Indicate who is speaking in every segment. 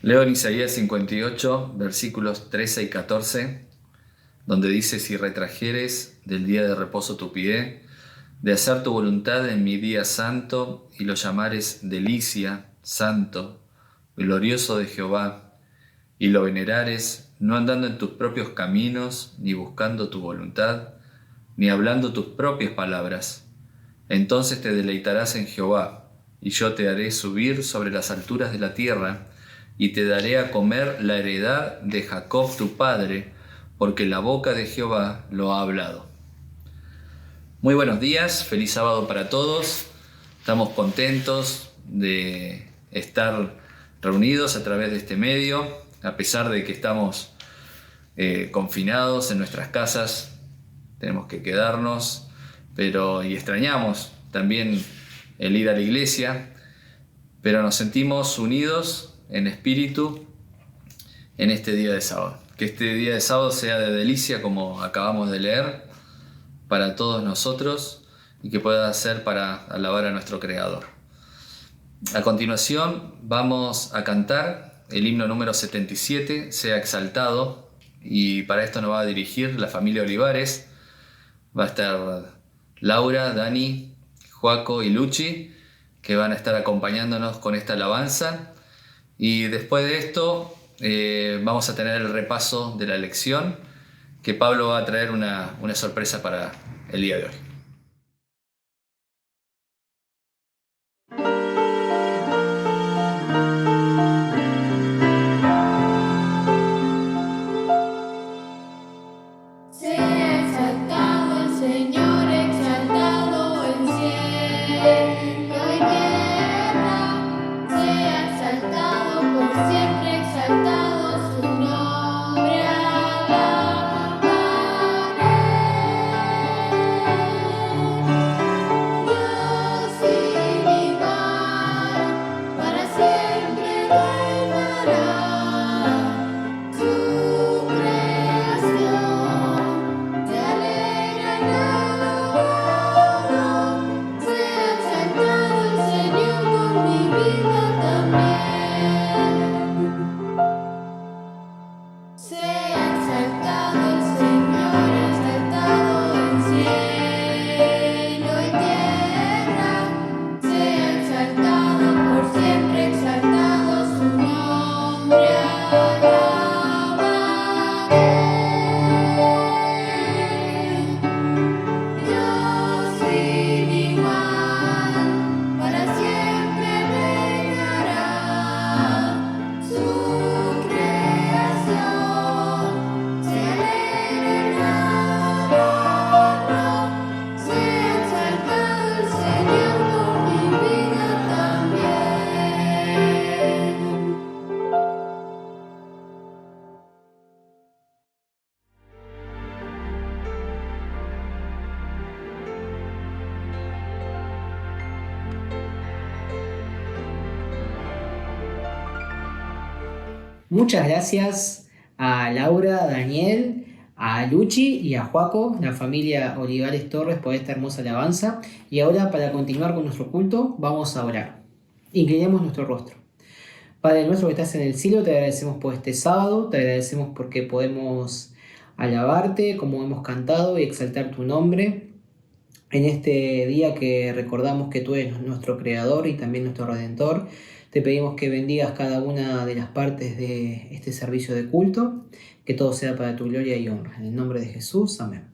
Speaker 1: Leo en Isaías 58, versículos 13 y 14, donde dice: si retrajeres del día de reposo tu pie, de hacer tu voluntad en mi día santo, y lo llamares delicia, santo, glorioso de Jehová, y lo venerares, no andando en tus propios caminos, ni buscando tu voluntad, ni hablando tus propias palabras, entonces te deleitarás en Jehová, y yo te haré subir sobre las alturas de la tierra, y te daré a comer la heredad de Jacob tu padre, porque la boca de Jehová lo ha hablado. Muy buenos días, feliz sábado para todos. Estamos contentos de estar reunidos a través de este medio, a pesar de que estamos confinados en nuestras casas, tenemos que quedarnos, y extrañamos también el ir a la iglesia, pero nos sentimos unidos en espíritu en este día de sábado. Que este día de sábado sea de delicia, como acabamos de leer, para todos nosotros, y que pueda ser para alabar a nuestro Creador. A continuación vamos a cantar el himno número 77, Sea Exaltado, y para esto nos va a dirigir la familia Olivares. Va a estar Laura, Dani, Joaco y Luchi, que van a estar acompañándonos con esta alabanza. Y después de esto vamos a tener el repaso de la lección, que Pablo va a traer una sorpresa para el día de hoy.
Speaker 2: Muchas gracias a Laura, a Daniel, a Luchi y a Joaco, la familia Olivares Torres, por esta hermosa alabanza. Y ahora, para continuar con nuestro culto, vamos a orar. Inclinemos nuestro rostro. Padre nuestro que estás en el cielo, te agradecemos por este sábado, te agradecemos porque podemos alabarte como hemos cantado y exaltar tu nombre en este día que recordamos que tú eres nuestro Creador y también nuestro Redentor. Te pedimos que bendigas cada una de las partes de este servicio de culto, que todo sea para tu gloria y honra. En el nombre de Jesús, amén.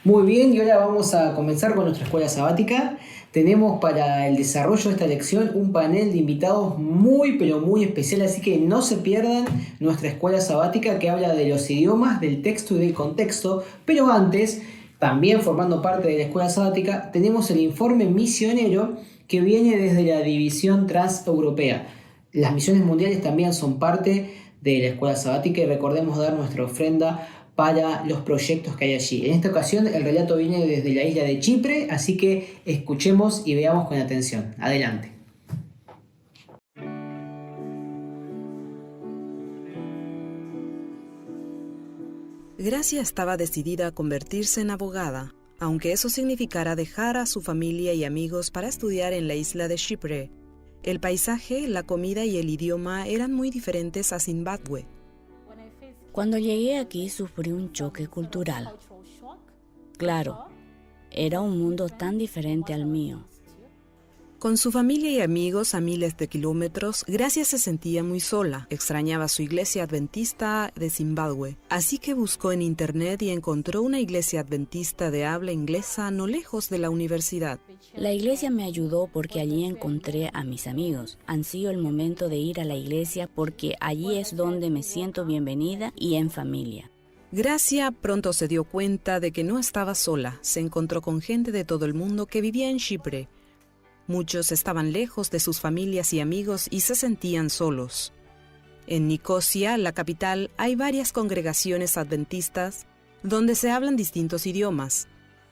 Speaker 2: Muy bien, y ahora vamos a comenzar con nuestra escuela sabática. Tenemos para el desarrollo de esta lección un panel de invitados muy pero muy especial, así que no se pierdan nuestra escuela sabática, que habla de los idiomas, del texto y del contexto. Pero antes, también formando parte de la escuela sabática, tenemos el informe misionero, que viene desde la división transeuropea. Las misiones mundiales también son parte de la escuela sabática, y recordemos dar nuestra ofrenda para los proyectos que hay allí. En esta ocasión el relato viene desde la isla de Chipre, así que escuchemos y veamos con atención. Adelante.
Speaker 3: Gracia estaba decidida a convertirse en abogada, aunque eso significara dejar a su familia y amigos para estudiar en la isla de Chipre. El paisaje, la comida y el idioma eran muy diferentes a Zimbabue.
Speaker 4: Cuando llegué aquí sufrí un choque cultural. Claro, era un mundo tan diferente al mío.
Speaker 3: Con su familia y amigos a miles de kilómetros, Gracia se sentía muy sola. Extrañaba su iglesia adventista de Zimbabue. Así que buscó en internet y encontró una iglesia adventista de habla inglesa no lejos de la universidad.
Speaker 4: La iglesia me ayudó porque allí encontré a mis amigos. Ansío el momento de ir a la iglesia porque allí es donde me siento bienvenida y en familia.
Speaker 3: Gracia pronto se dio cuenta de que no estaba sola. Se encontró con gente de todo el mundo que vivía en Chipre. Muchos estaban lejos de sus familias y amigos y se sentían solos. En Nicosia, la capital, hay varias congregaciones adventistas donde se hablan distintos idiomas.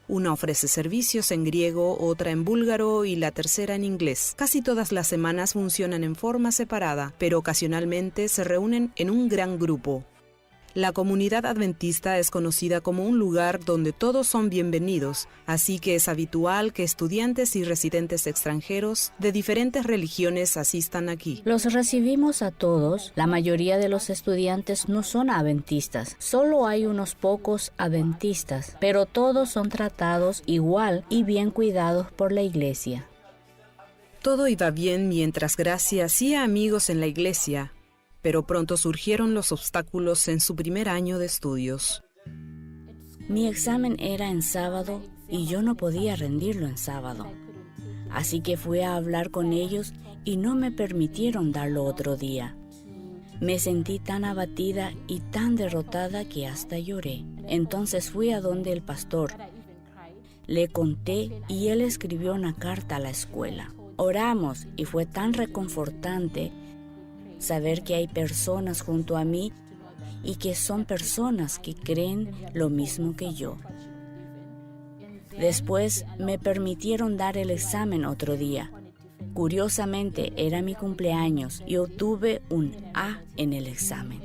Speaker 3: Una ofrece servicios en griego, otra en búlgaro y la tercera en inglés. Casi todas las semanas funcionan en forma separada, pero ocasionalmente se reúnen en un gran grupo. La comunidad adventista es conocida como un lugar donde todos son bienvenidos, así que es habitual que estudiantes y residentes extranjeros de diferentes religiones asistan aquí.
Speaker 4: Los recibimos a todos. La mayoría de los estudiantes no son adventistas. Solo hay unos pocos adventistas, pero todos son tratados igual y bien cuidados por la iglesia.
Speaker 3: Todo iba bien mientras Gracia hacía amigos en la iglesia, pero pronto surgieron los obstáculos en su primer año de estudios.
Speaker 4: Mi examen era en sábado y yo no podía rendirlo en sábado. Así que fui a hablar con ellos y no me permitieron darlo otro día. Me sentí tan abatida y tan derrotada que hasta lloré. Entonces fui a donde el pastor. Le conté y él escribió una carta a la escuela. Oramos y fue tan reconfortante saber que hay personas junto a mí y que son personas que creen lo mismo que yo. Después me permitieron dar el examen otro día. Curiosamente era mi cumpleaños y obtuve un A en el examen.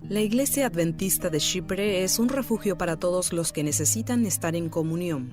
Speaker 3: La Iglesia Adventista de Chipre es un refugio para todos los que necesitan estar en comunión,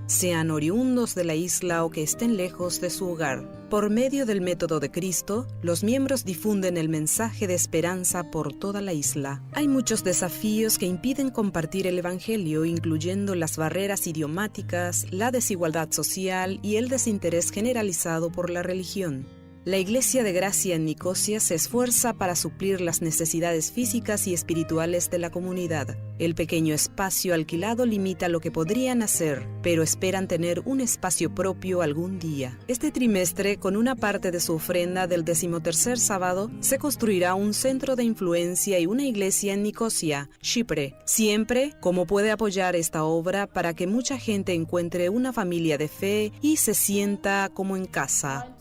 Speaker 3: sean oriundos de la isla o que estén lejos de su hogar. Por medio del método de Cristo, los miembros difunden el mensaje de esperanza por toda la isla. Hay muchos desafíos que impiden compartir el Evangelio, incluyendo las barreras idiomáticas, la desigualdad social y el desinterés generalizado por la religión. La Iglesia de Gracia en Nicosia se esfuerza para suplir las necesidades físicas y espirituales de la comunidad. El pequeño espacio alquilado limita lo que podrían hacer, pero esperan tener un espacio propio algún día. Este trimestre, con una parte de su ofrenda del 13º sábado, se construirá un centro de influencia y una iglesia en Nicosia, Chipre. Siempre, ¿cómo puede apoyar esta obra para que mucha gente encuentre una familia de fe y se sienta como en casa?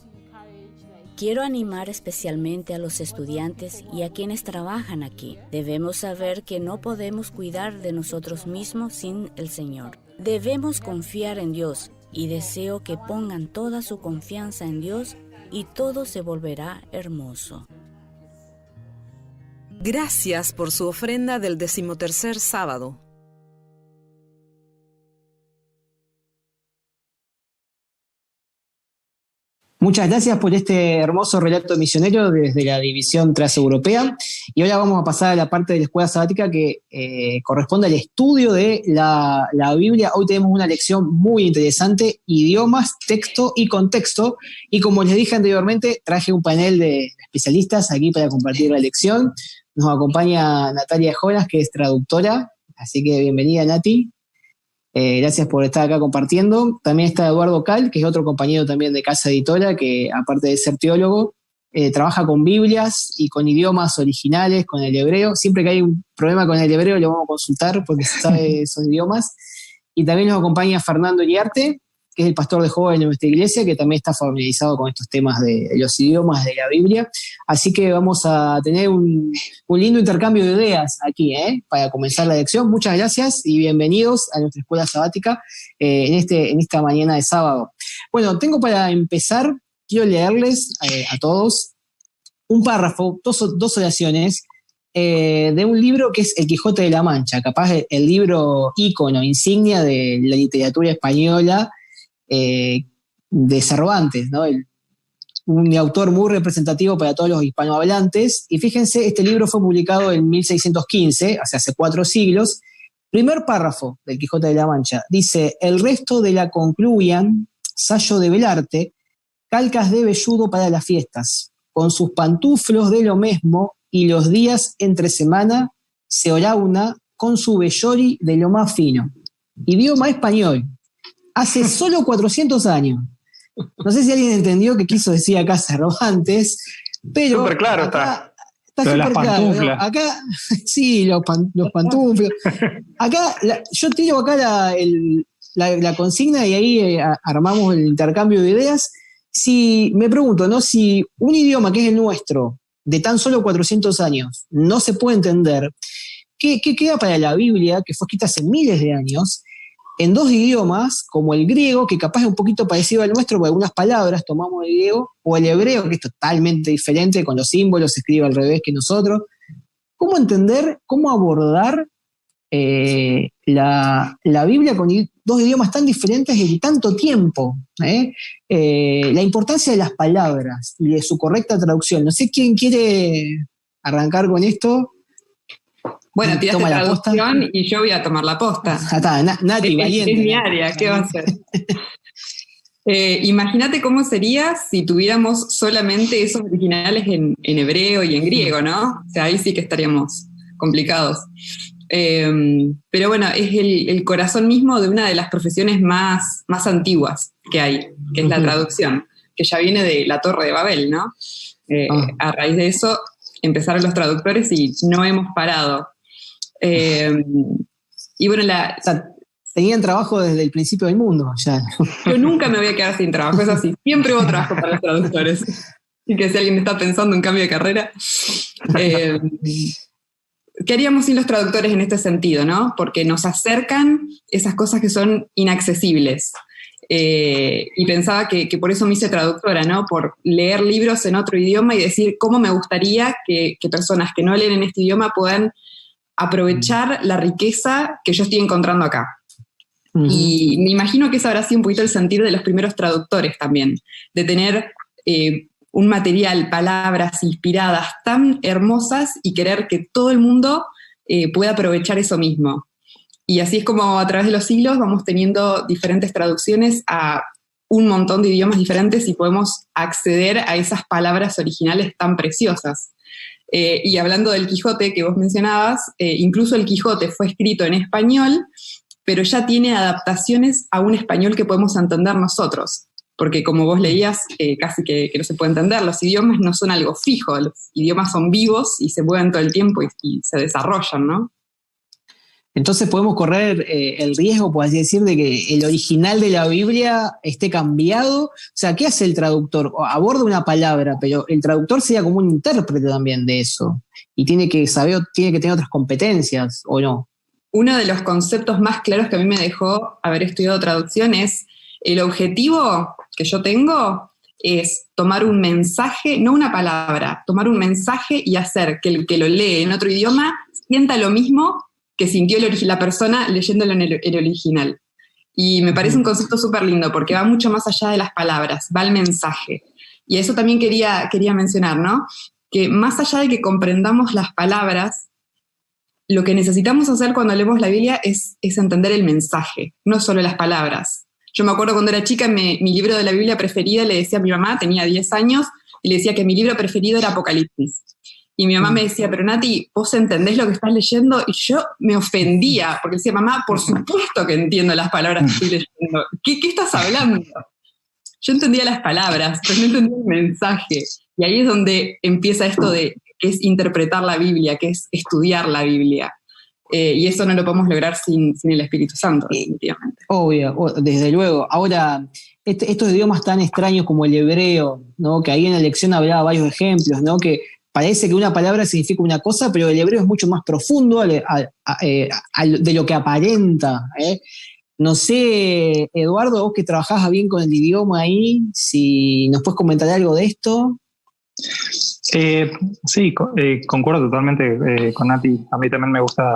Speaker 4: Quiero animar especialmente a los estudiantes y a quienes trabajan aquí. Debemos saber que no podemos cuidar de nosotros mismos sin el Señor. Debemos confiar en Dios y deseo que pongan toda su confianza en Dios y todo se volverá hermoso.
Speaker 3: Gracias por su ofrenda del 13º sábado.
Speaker 2: Muchas gracias por este hermoso relato misionero desde la división transeuropea. Y ahora vamos a pasar a la parte de la escuela sabática que corresponde al estudio de la Biblia. Hoy tenemos una lección muy interesante, idiomas, texto y contexto. Y como les dije anteriormente, traje un panel de especialistas aquí para compartir la lección. Nos acompaña Natalia Jonas, que es traductora. Así que bienvenida, Nati. Gracias por estar acá compartiendo. También está Eduardo Cal, que es otro compañero también de Casa Editora, que aparte de ser teólogo, trabaja con Biblias y con idiomas originales, con el hebreo. Siempre que hay un problema con el hebreo lo vamos a consultar porque se sabe esos idiomas. Y también nos acompaña Fernando Iriarte, que es el pastor de jóvenes de nuestra iglesia, que también está familiarizado con estos temas de los idiomas de la Biblia. Así que vamos a tener un lindo intercambio de ideas aquí, para comenzar la lección. Muchas gracias y bienvenidos a nuestra escuela sabática en esta mañana de sábado. Bueno, tengo para empezar, quiero leerles a todos un párrafo, dos oraciones, de un libro que es El Quijote de la Mancha, capaz el libro ícono, insignia de la literatura española, de Cervantes, ¿no? Un autor muy representativo para todos los hispanohablantes. Y fíjense, este libro fue publicado en 1615, o sea, hace 4 siglos. Primer párrafo del Quijote de la Mancha dice: el resto de la concluyan, sayo de velarte, calcas de velludo para las fiestas, con sus pantuflos de lo mesmo, y los días entre semana se orauna con su vellori de lo más fino. Idioma español, hace solo 400 años. No sé si alguien entendió qué quiso decir acá Cervantes, pero
Speaker 5: súper claro
Speaker 2: acá
Speaker 5: está
Speaker 2: súper claro, ¿no? Acá, sí, los pantuflos. Acá, yo tiro acá la consigna y ahí armamos el intercambio de ideas. Si me pregunto, ¿no? Si un idioma que es el nuestro, de tan solo 400 años, no se puede entender, ¿qué queda para la Biblia, que fue escrita hace miles de años, en 2 idiomas, como el griego, que capaz es un poquito parecido al nuestro, por algunas palabras tomamos el griego, o el hebreo, que es totalmente diferente, con los símbolos, se escribe al revés que nosotros? ¿Cómo entender, cómo abordar la Biblia con 2 idiomas tan diferentes en tanto tiempo? La importancia de las palabras y de su correcta traducción. No sé quién quiere arrancar con esto.
Speaker 6: Bueno, tiraste
Speaker 2: Toma la
Speaker 6: traducción
Speaker 2: posta.
Speaker 6: y yo voy a tomar la posta.
Speaker 2: Ah, está, Nati, valiente.
Speaker 6: Es mi área, ¿qué va a hacer? Imagínate cómo sería si tuviéramos solamente esos originales en hebreo y en griego, ¿no? O sea, ahí sí que estaríamos complicados. Pero bueno, es el corazón mismo de una de las profesiones más antiguas que hay, que es la traducción, que ya viene de la Torre de Babel, ¿no? A raíz de eso empezaron los traductores y no hemos parado. Y bueno,
Speaker 2: o sea, tenían trabajo desde el principio del mundo. Ya.
Speaker 6: Yo nunca me voy a quedar sin trabajo, es así. Siempre hubo trabajo para los traductores. Y que si alguien está pensando en cambio de carrera. ¿Qué haríamos sin los traductores en este sentido, no? Porque nos acercan esas cosas que son inaccesibles. Y pensaba que por eso me hice traductora, ¿no? Por leer libros en otro idioma y decir cómo me gustaría que personas que no leen en este idioma puedan aprovechar la riqueza que yo estoy encontrando acá. Uh-huh. Y me imagino que ese habrá sido un poquito el sentir de los primeros traductores también, de tener un material, palabras inspiradas tan hermosas y querer que todo el mundo pueda aprovechar eso mismo. Y así es como a través de los siglos vamos teniendo diferentes traducciones a un montón de idiomas diferentes y podemos acceder a esas palabras originales tan preciosas. Y hablando del Quijote que vos mencionabas, incluso el Quijote fue escrito en español, pero ya tiene adaptaciones a un español que podemos entender nosotros. Porque como vos leías, casi que no se puede entender. Los idiomas no son algo fijo, los idiomas son vivos y se mueven todo el tiempo y se desarrollan, ¿no?
Speaker 2: Entonces podemos correr el riesgo, por así decir, de que el original de la Biblia esté cambiado. O sea, ¿qué hace el traductor? Aborda una palabra, pero el traductor sería como un intérprete también de eso. Y tiene que tener otras competencias, ¿o no?
Speaker 6: Uno de los conceptos más claros que a mí me dejó haber estudiado traducción es el objetivo que yo tengo es tomar un mensaje, no una palabra, tomar un mensaje y hacer que el que lo lee en otro idioma sienta lo mismo que sintió la persona leyéndolo en el original. Y me parece un concepto súper lindo porque va mucho más allá de las palabras, va el mensaje. Y eso también quería mencionar, ¿no? Que más allá de que comprendamos las palabras, lo que necesitamos hacer cuando leemos la Biblia es entender el mensaje, no solo las palabras. Yo me acuerdo cuando era chica, mi libro de la Biblia preferida, le decía a mi mamá, tenía 10 años, y le decía que mi libro preferido era Apocalipsis. Y mi mamá me decía, pero Nati, ¿vos entendés lo que estás leyendo? Y yo me ofendía, porque decía, mamá, por supuesto que entiendo las palabras que estoy leyendo. ¿Qué estás hablando? Yo entendía las palabras, pero no entendía el mensaje. Y ahí es donde empieza esto de que es interpretar la Biblia, que es estudiar la Biblia. Y eso no lo podemos lograr sin el Espíritu Santo, definitivamente.
Speaker 2: Obvio, desde luego. Ahora, estos idiomas tan extraños como el hebreo, ¿no? Que ahí en la lección hablaba varios ejemplos, ¿no? Que parece que una palabra significa una cosa, pero el hebreo es mucho más profundo de lo que aparenta. No sé, Eduardo, vos que trabajás bien con el idioma ahí, si nos puedes comentar algo de esto.
Speaker 5: Sí, concuerdo totalmente con Nati. A mí también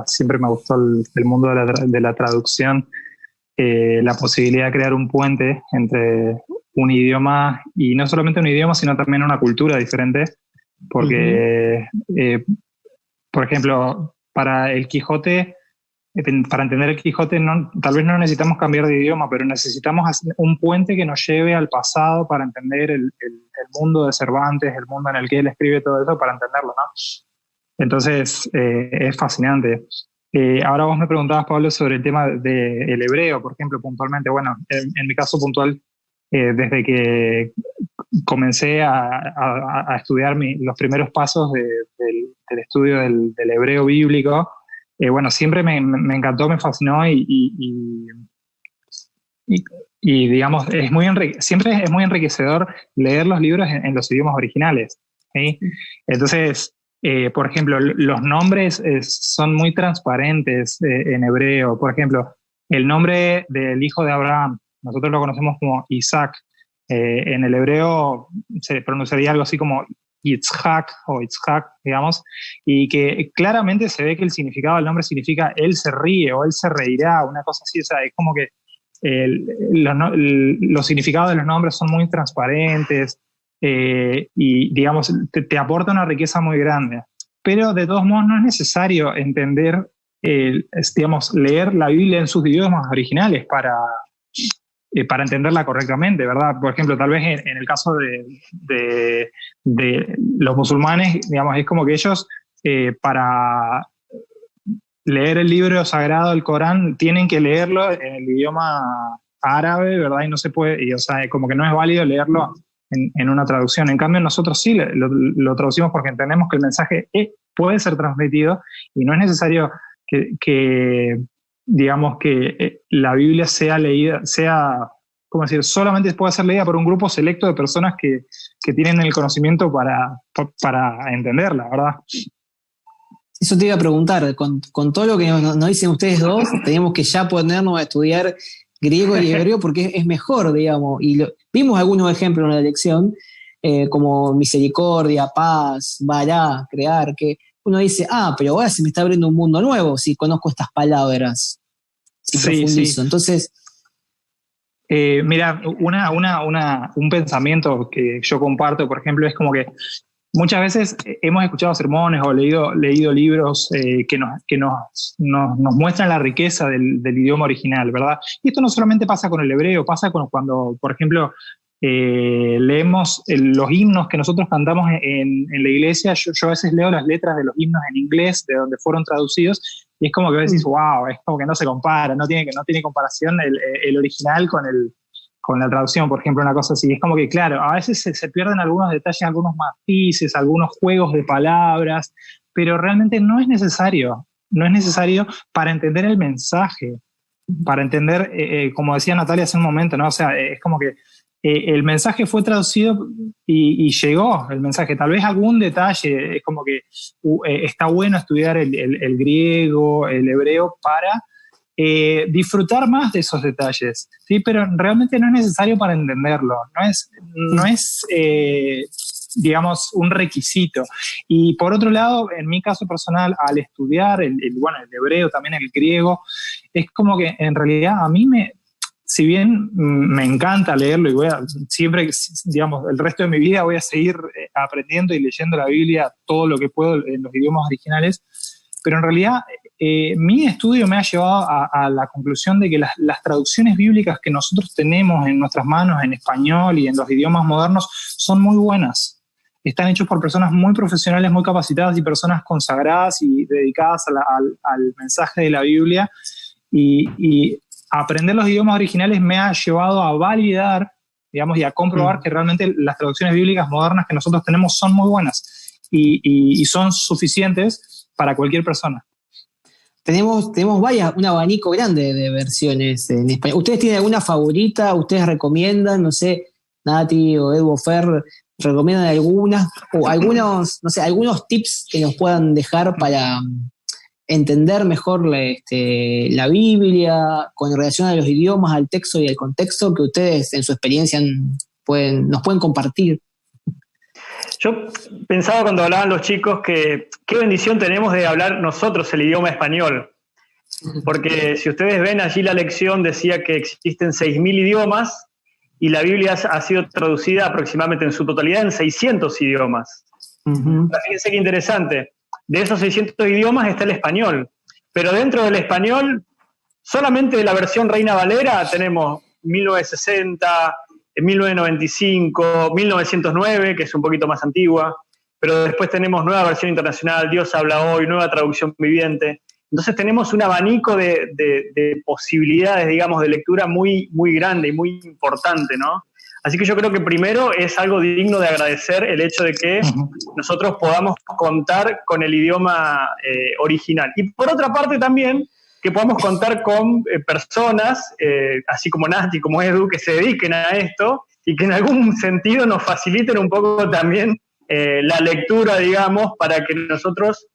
Speaker 5: siempre me gustó el mundo de la traducción, la posibilidad de crear un puente entre un idioma, y no solamente un idioma, sino también una cultura diferente, porque, por ejemplo, para el Quijote, para entender el Quijote, tal vez no necesitamos cambiar de idioma, pero necesitamos hacer un puente que nos lleve al pasado para entender el mundo de Cervantes, el mundo en el que él escribe todo eso, para entenderlo, ¿no? Entonces, es fascinante. Ahora vos me preguntabas, Pablo, sobre el tema del hebreo, por ejemplo, puntualmente. Bueno, en mi caso puntual, desde que comencé a estudiar los primeros pasos del estudio del hebreo bíblico, bueno, siempre me encantó, me fascinó y digamos, siempre es muy enriquecedor leer los libros en los idiomas originales, ¿sí? Entonces, por ejemplo, los nombres son muy transparentes en hebreo. Por ejemplo, el nombre del hijo de Abraham, nosotros lo conocemos como Isaac. En el hebreo se pronunciaría algo así como Yitzhak o Yitzhak, digamos, y que claramente se ve que el significado del nombre significa él se ríe o él se reirá, una cosa así. O sea, es como que los significados de los nombres son muy transparentes. Y digamos, te aporta una riqueza muy grande, pero de todos modos no es necesario entender, digamos, leer la Biblia en sus idiomas originales para entenderla correctamente, ¿verdad? Por ejemplo, tal vez en el caso de los musulmanes, digamos, es como que ellos para leer el libro sagrado, el Corán, tienen que leerlo en el idioma árabe, ¿verdad? Y no se puede, o sea, como que no es válido leerlo en una traducción. En cambio, nosotros sí lo traducimos porque entendemos que el mensaje puede ser transmitido y no es necesario que digamos, que la Biblia sea leída, ¿cómo decir? Solamente puede ser leída por un grupo selecto de personas que tienen el conocimiento para entenderla, ¿verdad?
Speaker 2: Eso te iba a preguntar, con todo lo que nos dicen ustedes dos, tenemos que ya ponernos a estudiar griego y hebreo porque es mejor, digamos, y vimos algunos ejemplos en la lección, como misericordia, paz, bará, crear, que uno dice, pero ahora se me está abriendo un mundo nuevo si conozco estas palabras, si profundizo. Sí. Entonces,
Speaker 5: mira, un pensamiento que yo comparto, por ejemplo, es como que muchas veces hemos escuchado sermones o leído libros que nos muestran la riqueza del idioma original, ¿verdad? Y esto no solamente pasa con el hebreo, pasa cuando, por ejemplo, leemos los himnos que nosotros cantamos en la iglesia. Yo a veces leo las letras de los himnos en inglés, de donde fueron traducidos, y es como que decís, wow, es como que no se compara, no tiene comparación el original con la traducción, por ejemplo, una cosa así. Es como que, claro, a veces se pierden algunos detalles, algunos matices, algunos juegos de palabras, pero realmente no es necesario para entender el mensaje, para entender, como decía Natalia hace un momento, ¿no? O sea, es como que el mensaje fue traducido y llegó el mensaje. Tal vez algún detalle, es como que está bueno estudiar el griego, el hebreo para disfrutar más de esos detalles, ¿sí? Pero realmente no es necesario para entenderlo, no es digamos, un requisito. Y por otro lado, en mi caso personal, al estudiar el hebreo, también el griego, es como que en realidad a mí si bien me encanta leerlo y siempre, digamos, el resto de mi vida voy a seguir aprendiendo y leyendo la Biblia todo lo que puedo en los idiomas originales, pero en realidad mi estudio me ha llevado a la conclusión de que las traducciones bíblicas que nosotros tenemos en nuestras manos en español y en los idiomas modernos son muy buenas. Están hechos por personas muy profesionales, muy capacitadas y personas consagradas y dedicadas al mensaje de la Biblia. Y aprender los idiomas originales me ha llevado a validar, digamos, y a comprobar que realmente las traducciones bíblicas modernas que nosotros tenemos son muy buenas y son suficientes para cualquier persona.
Speaker 2: Tenemos un abanico grande de versiones en español. ¿Ustedes tienen alguna favorita? ¿Ustedes recomiendan? No sé, Nati o Edu o Fer, ¿recomiendan algunas? O algunos, no sé, algunos tips que nos puedan dejar para entender mejor la Biblia con relación a los idiomas, al texto y al contexto que ustedes en su experiencia nos pueden compartir?
Speaker 7: Yo pensaba cuando hablaban los chicos que qué bendición tenemos de hablar nosotros el idioma español. Porque si ustedes ven allí la lección decía que existen 6.000 idiomas y la Biblia ha sido traducida aproximadamente en su totalidad en 600 idiomas. Fíjense qué interesante. De esos 600 idiomas está el español, pero dentro del español, solamente de la versión Reina Valera tenemos 1960, 1995, 1909, que es un poquito más antigua, pero después tenemos nueva versión internacional, Dios habla hoy, nueva traducción viviente. Entonces tenemos un abanico de posibilidades, digamos, de lectura muy, muy grande y muy importante, ¿no? Así que yo creo que primero es algo digno de agradecer el hecho de que nosotros podamos contar con el idioma original. Y por otra parte también que podamos contar con personas, así como Nati, como Edu, que se dediquen a esto y que en algún sentido nos faciliten un poco también la lectura, digamos, para que nosotros,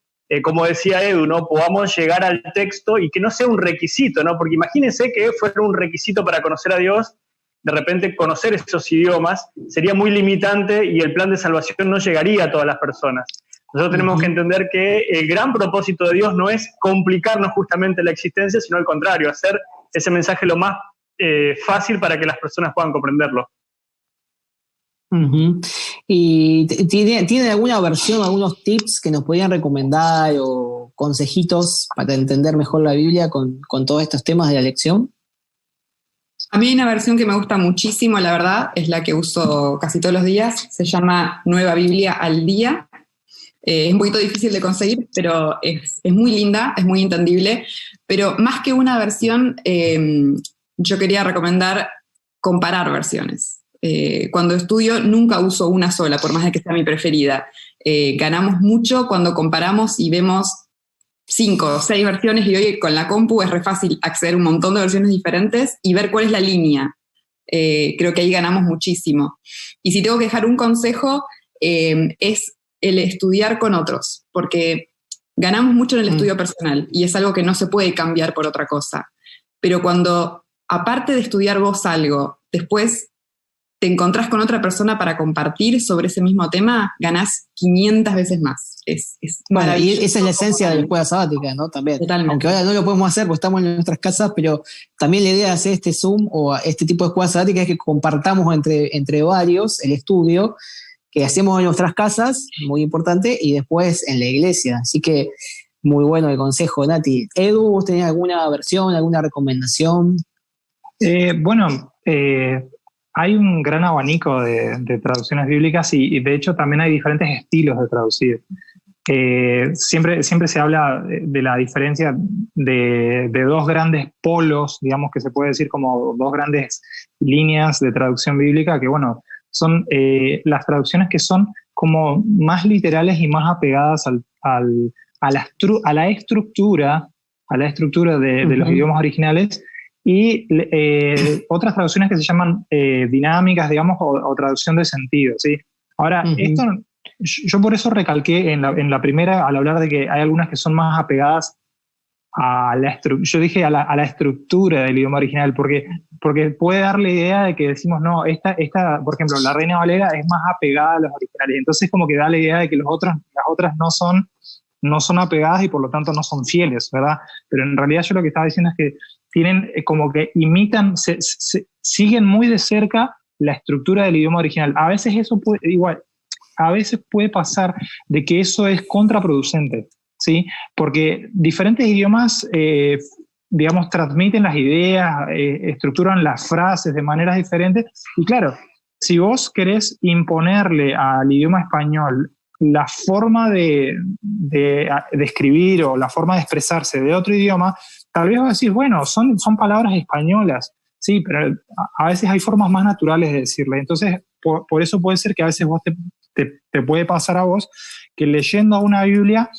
Speaker 7: como decía Edu, ¿no?, podamos llegar al texto y que no sea un requisito, ¿no? Porque imagínense que fuera un requisito para conocer a Dios, de repente conocer esos idiomas sería muy limitante y el plan de salvación no llegaría a todas las personas. Nosotros tenemos que entender que el gran propósito de Dios no es complicarnos justamente la existencia, sino al contrario, hacer ese mensaje lo más fácil para que las personas puedan comprenderlo.
Speaker 2: ¿Y tiene alguna versión, algunos tips que nos podrían recomendar o consejitos para entender mejor la Biblia con todos estos temas de la lección?
Speaker 6: A mí hay una versión que me gusta muchísimo, la verdad, es la que uso casi todos los días, se llama Nueva Biblia al Día. Es un poquito difícil de conseguir, pero es muy linda, es muy entendible. Pero más que una versión, yo quería recomendar comparar versiones. Cuando estudio nunca uso una sola, por más de que sea mi preferida. Ganamos mucho cuando comparamos y vemos 5 o 6 versiones, y hoy con la compu es re fácil acceder a un montón de versiones diferentes y ver cuál es la línea. Creo que ahí ganamos muchísimo. Y si tengo que dejar un consejo, es el estudiar con otros, porque ganamos mucho en el estudio personal y es algo que no se puede cambiar por otra cosa. Pero cuando, aparte de estudiar vos algo, después te encontrás con otra persona para compartir sobre ese mismo tema, ganás 500 veces más. Es
Speaker 2: bueno, y esa es la esencia de la escuela sabática, ¿no? También.
Speaker 6: Totalmente.
Speaker 2: Aunque ahora no lo podemos hacer porque estamos en nuestras casas, pero también la idea de hacer este Zoom o este tipo de escuela sabática es que compartamos entre varios el estudio que hacemos en nuestras casas, muy importante, y después en la iglesia. Así que muy bueno el consejo, Nati. Edu, ¿vos tenés alguna versión, alguna recomendación?
Speaker 5: Hay un gran abanico de traducciones bíblicas y de hecho también hay diferentes estilos de traducir. Siempre se habla de la diferencia de dos grandes polos, digamos, que se puede decir como dos grandes líneas de traducción bíblica, que bueno, son las traducciones que son como más literales y más apegadas a la estructura de los idiomas originales, y otras traducciones que se llaman dinámicas, digamos, o traducción de sentido, ¿sí? Ahora, esto, yo por eso recalqué en la primera, al hablar de que hay algunas que son más apegadas a la estructura del idioma original, porque puede dar la idea de que decimos, no, esta, por ejemplo, la Reina Valera es más apegada a los originales, entonces como que da la idea de que las otras no son apegadas y por lo tanto no son fieles, ¿verdad? Pero en realidad yo lo que estaba diciendo es que tienen como que imitan, siguen muy de cerca la estructura del idioma original. A veces eso puede pasar de que eso es contraproducente, ¿sí? Porque diferentes idiomas, digamos, transmiten las ideas, estructuran las frases de maneras diferentes, y claro, si vos querés imponerle al idioma español la forma de escribir o la forma de expresarse de otro idioma, tal vez vas a decir, bueno, son palabras españolas, sí, pero a veces hay formas más naturales de decirle. Entonces, por eso puede ser que a veces vos te puede pasar a vos que leyendo una Biblia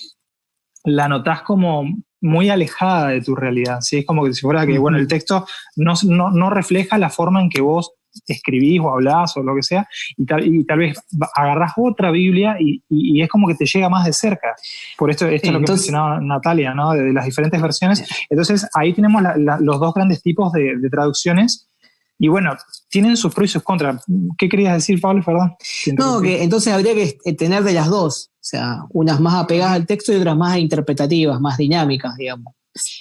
Speaker 5: la notás como muy alejada de tu realidad, ¿sí? Es como que si fuera que, bueno, el texto no refleja la forma en que vos escribís o hablás o lo que sea, y tal vez agarrás otra Biblia y es como que te llega más de cerca. Por esto es lo que mencionaba Natalia, ¿no? De las diferentes versiones. Entonces ahí tenemos los dos grandes tipos de traducciones, y bueno, tienen sus pros y sus contras. ¿Qué querías decir, Pablo? Perdón.
Speaker 2: No, que entonces habría que tener de las dos, o sea, unas más apegadas al texto y otras más interpretativas, más dinámicas, digamos.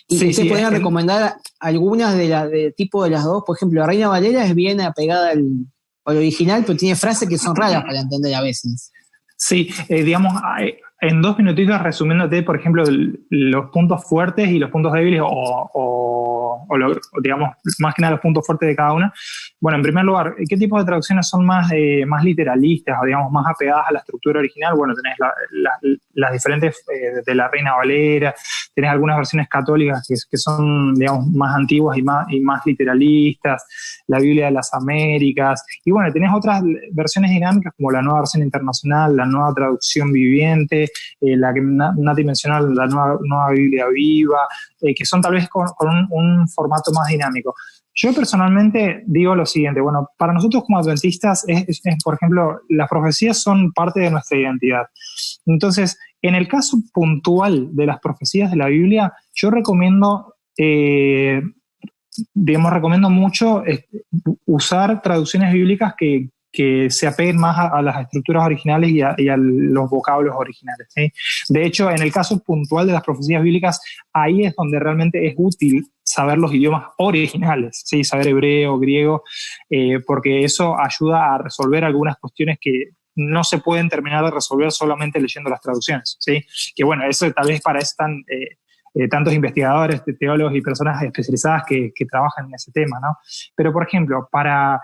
Speaker 2: Y
Speaker 5: Sí,
Speaker 2: ustedes
Speaker 5: sí,
Speaker 2: podrían recomendar algunas de tipo de las dos. Por ejemplo, la Reina Valera es bien apegada al original, pero tiene frases que son raras para entender a veces.
Speaker 5: Sí, digamos, en 2 minutitos resumiéndote, por ejemplo, los puntos fuertes y los puntos débiles, digamos, más que nada los puntos fuertes de cada una. Bueno, en primer lugar, ¿qué tipo de traducciones son más literalistas o, digamos, más apegadas a la estructura original? Bueno, tenés las diferentes de la Reina Valera, tenés algunas versiones católicas que son, digamos, más antiguas y más literalistas, la Biblia de las Américas, y bueno, tenés otras versiones dinámicas como la nueva versión internacional, la nueva traducción viviente, la que Nati mencionó, la nueva Biblia viva, que son tal vez con un formato más dinámico. Yo personalmente digo lo siguiente, bueno, para nosotros como adventistas, por ejemplo, las profecías son parte de nuestra identidad. Entonces, en el caso puntual de las profecías de la Biblia, yo recomiendo mucho usar traducciones bíblicas que se apeguen más a las estructuras originales y a los vocablos originales, ¿sí? De hecho, en el caso puntual de las profecías bíblicas, ahí es donde realmente es útil saber los idiomas originales, ¿sí? Saber hebreo, griego, porque eso ayuda a resolver algunas cuestiones que no se pueden terminar de resolver solamente leyendo las traducciones, ¿sí? Que bueno, eso tal vez para eso están tantos investigadores, teólogos y personas especializadas que trabajan en ese tema, ¿no? Pero, por ejemplo, para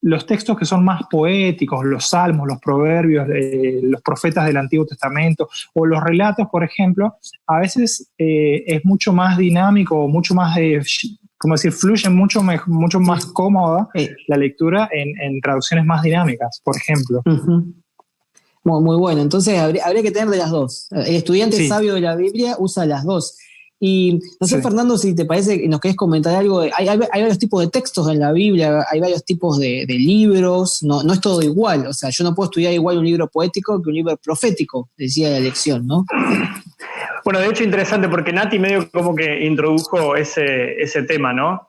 Speaker 5: los textos que son más poéticos, los salmos, los proverbios, los profetas del Antiguo Testamento o los relatos, por ejemplo, a veces es mucho más dinámico, mucho más, fluye mucho más cómoda la lectura en traducciones más dinámicas, por ejemplo.
Speaker 2: Uh-huh. Muy bueno, entonces habría que tener de las dos. El estudiante sabio de la Biblia usa las dos. Y no sé, Fernando, si te parece, nos querés comentar algo. Hay varios tipos de textos en la Biblia, hay varios tipos de libros, no es todo igual. O sea, yo no puedo estudiar igual un libro poético que un libro profético, decía la lección, ¿no?
Speaker 7: Bueno, de hecho, interesante, porque Nati medio como que introdujo ese tema, ¿no?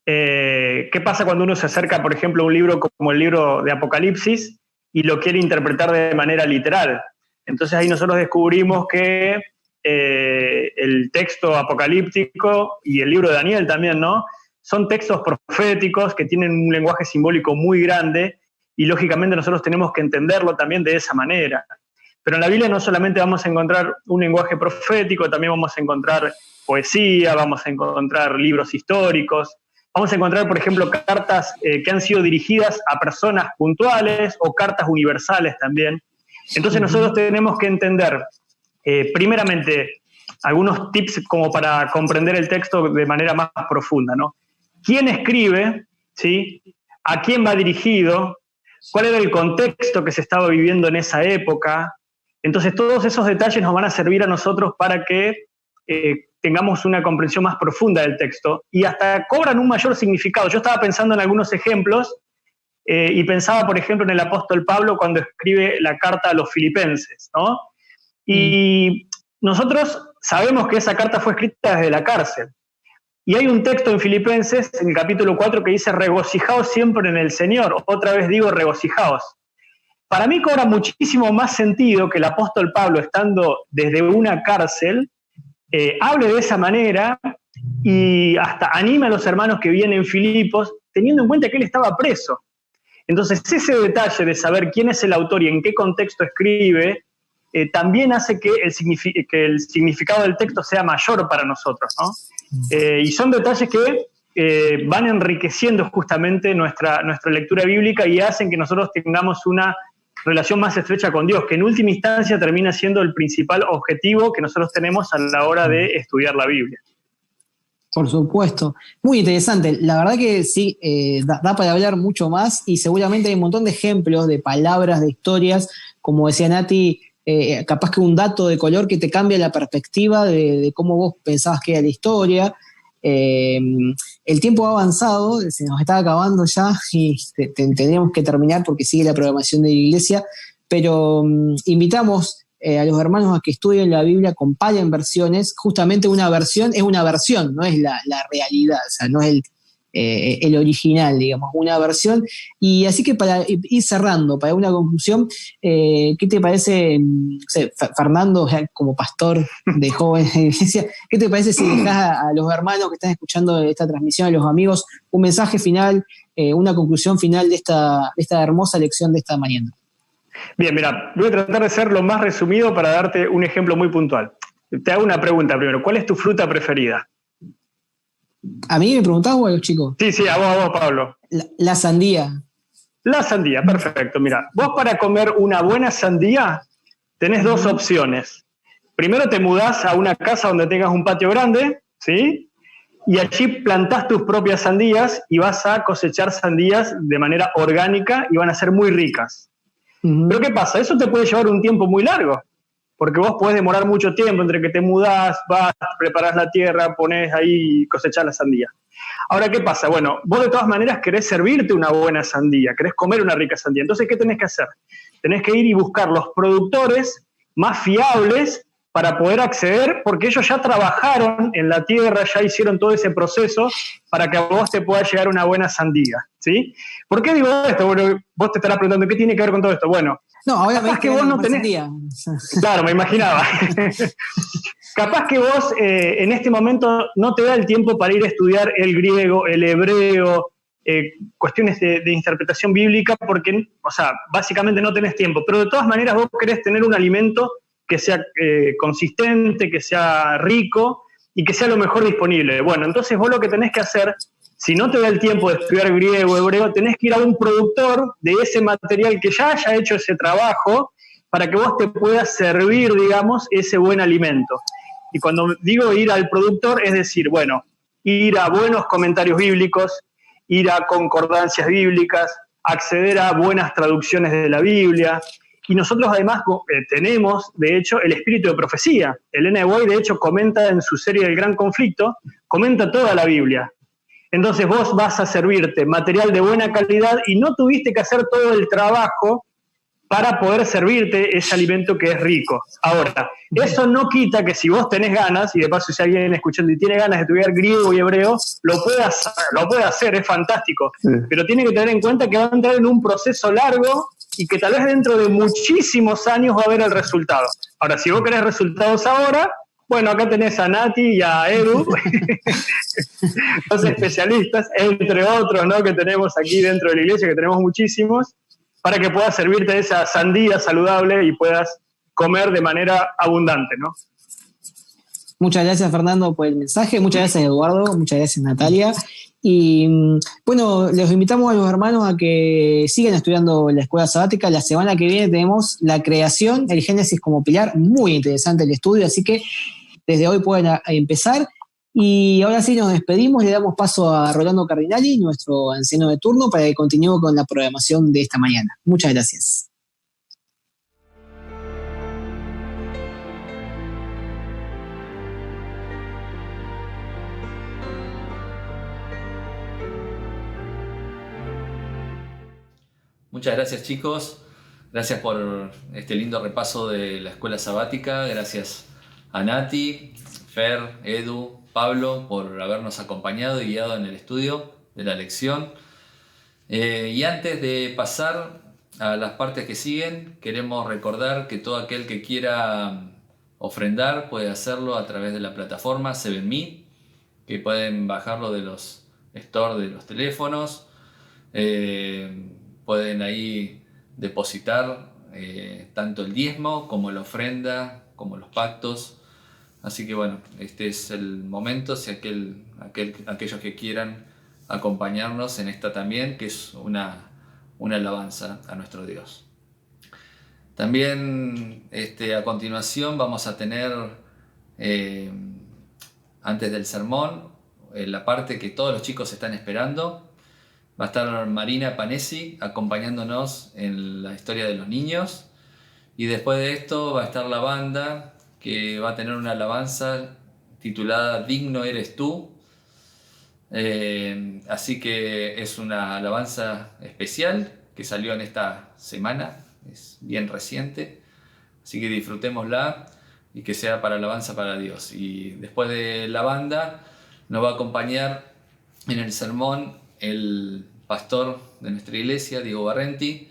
Speaker 7: ¿Qué pasa cuando uno se acerca, por ejemplo, a un libro como el libro de Apocalipsis y lo quiere interpretar de manera literal? Entonces ahí nosotros descubrimos que el texto apocalíptico y el libro de Daniel también, ¿no? Son textos proféticos que tienen un lenguaje simbólico muy grande y lógicamente nosotros tenemos que entenderlo también de esa manera. Pero en la Biblia no solamente vamos a encontrar un lenguaje profético, también vamos a encontrar poesía, vamos a encontrar libros históricos, vamos a encontrar, por ejemplo, cartas que han sido dirigidas a personas puntuales o cartas universales también. Entonces nosotros tenemos que entender primeramente, algunos tips como para comprender el texto de manera más profunda, ¿no? ¿Quién escribe? ¿Sí? ¿A quién va dirigido? ¿Cuál era el contexto que se estaba viviendo en esa época? Entonces, todos esos detalles nos van a servir a nosotros para que tengamos una comprensión más profunda del texto y hasta cobran un mayor significado. Yo estaba pensando en algunos ejemplos y pensaba, por ejemplo, en el apóstol Pablo cuando escribe la carta a los filipenses, ¿no? Y nosotros sabemos que esa carta fue escrita desde la cárcel. Y hay un texto en Filipenses, en el capítulo 4, que dice, regocijaos siempre en el Señor. Otra vez digo, regocijaos. Para mí cobra muchísimo más sentido que el apóstol Pablo, estando desde una cárcel, hable de esa manera y hasta anime a los hermanos que vienen en Filipos, teniendo en cuenta que él estaba preso. Entonces, ese detalle de saber quién es el autor y en qué contexto escribe, también hace que el significado del texto sea mayor para nosotros, ¿no? Y son detalles que van enriqueciendo justamente nuestra lectura bíblica y hacen que nosotros tengamos una relación más estrecha con Dios, que en última instancia termina siendo el principal objetivo que nosotros tenemos a la hora de estudiar la Biblia.
Speaker 2: Por supuesto. Muy interesante. La verdad que sí, da para hablar mucho más y seguramente hay un montón de ejemplos de palabras, de historias, como decía Nati, capaz que un dato de color que te cambia la perspectiva de cómo vos pensabas que era la historia. El tiempo ha avanzado, se nos está acabando ya y tendríamos que terminar porque sigue la programación de la iglesia, pero invitamos a los hermanos a que estudien la Biblia, comparen versiones. Justamente una versión es una versión, no es la realidad, o sea, no es el original, digamos, una versión. Y así que para ir cerrando, para una conclusión, ¿qué te parece, no sé, Fernando, como pastor de jóvenes de iglesia, qué te parece si dejás a los hermanos que están escuchando esta transmisión, a los amigos, un mensaje final, una conclusión final de esta hermosa lección de esta mañana?
Speaker 7: Bien, mira, voy a tratar de ser lo más resumido para darte un ejemplo muy puntual. Te hago una pregunta primero. ¿Cuál es tu fruta preferida?
Speaker 2: ¿A mí me preguntabas o a los chicos?
Speaker 7: Sí, a vos, Pablo.
Speaker 2: La sandía.
Speaker 7: La sandía, perfecto. Mira, vos para comer una buena sandía tenés dos opciones. Primero te mudás a una casa donde tengas un patio grande, ¿sí? Y allí plantás tus propias sandías y vas a cosechar sandías de manera orgánica y van a ser muy ricas. Pero ¿qué pasa? Eso te puede llevar un tiempo muy largo, porque vos podés demorar mucho tiempo entre que te mudás, vas, preparás la tierra, ponés ahí y cosechás la sandía. Ahora, ¿qué pasa? Bueno, vos de todas maneras querés servirte una buena sandía, querés comer una rica sandía. Entonces, ¿qué tenés que hacer? Tenés que ir y buscar los productores más fiables para poder acceder, porque ellos ya trabajaron en la tierra, ya hicieron todo ese proceso para que a vos te pueda llegar una buena sandía, ¿sí? ¿Por qué digo esto? Bueno, vos te estarás preguntando, ¿qué tiene que ver con todo esto? Bueno,
Speaker 2: no, ahora
Speaker 7: capaz que vos no tenés... Sandía. Claro, me imaginaba. Capaz que vos en este momento no te da el tiempo para ir a estudiar el griego, el hebreo, cuestiones de interpretación bíblica, porque, o sea, básicamente no tenés tiempo, pero de todas maneras vos querés tener un alimento que sea consistente, que sea rico y que sea lo mejor disponible. Bueno, entonces vos lo que tenés que hacer, si no te da el tiempo de estudiar griego, hebreo, tenés que ir a un productor de ese material que ya haya hecho ese trabajo para que vos te puedas servir, digamos, ese buen alimento. Y cuando digo ir al productor, es decir, bueno, ir a buenos comentarios bíblicos, ir a concordancias bíblicas, acceder a buenas traducciones de la Biblia. Y nosotros además tenemos, de hecho, el espíritu de profecía. Elena White, de hecho, comenta en su serie del Gran Conflicto, comenta toda la Biblia. Entonces vos vas a servirte material de buena calidad y no tuviste que hacer todo el trabajo para poder servirte ese alimento que es rico. Ahora, eso no quita que si vos tenés ganas, y de paso si alguien escuchando y tiene ganas de estudiar griego y hebreo, lo puede hacer, es fantástico. Sí. Pero tiene que tener en cuenta que va a entrar en un proceso largo y que tal vez dentro de muchísimos años va a haber el resultado. Ahora, si vos querés resultados ahora, bueno, acá tenés a Nati y a Edu, los especialistas, entre otros, ¿no?, que tenemos aquí dentro de la iglesia, que tenemos muchísimos, para que puedas servirte de esa sandía saludable y puedas comer de manera abundante, ¿no?
Speaker 2: Muchas gracias, Fernando, por el mensaje. Muchas gracias, Eduardo. Muchas gracias, Natalia. Y bueno, los invitamos a los hermanos a que sigan estudiando la escuela sabática. La semana que viene tenemos la creación, el Génesis como pilar. Muy interesante el estudio, así que desde hoy pueden empezar. Y ahora sí nos despedimos, le damos paso a Rolando Cardinali, nuestro anciano de turno, para que continúe con la programación de esta mañana. Muchas gracias.
Speaker 1: Muchas gracias, chicos. Gracias por este lindo repaso de la escuela sabática. Gracias a Nati, Fer, Edu, Pablo, por habernos acompañado y guiado en el estudio de la lección. Y antes de pasar a las partes que siguen, queremos recordar que todo aquel que quiera ofrendar puede hacerlo a través de la plataforma 7Me, que pueden bajarlo de los stores de los teléfonos. Pueden ahí depositar tanto el diezmo como la ofrenda, como los pactos. Así que bueno, este es el momento, si aquellos que quieran acompañarnos en esta también, que es una alabanza a nuestro Dios. También a continuación vamos a tener, antes del sermón, la parte que todos los chicos están esperando. Va a estar Marina Panesi acompañándonos en la historia de los niños. Y después de esto va a estar la banda, que va a tener una alabanza titulada Digno eres tú. Así que es una alabanza especial que salió en esta semana, es bien reciente. Así que disfrutémosla y que sea para alabanza para Dios. Y después de la banda nos va a acompañar en el sermón el pastor de nuestra iglesia, Diego Barrenti,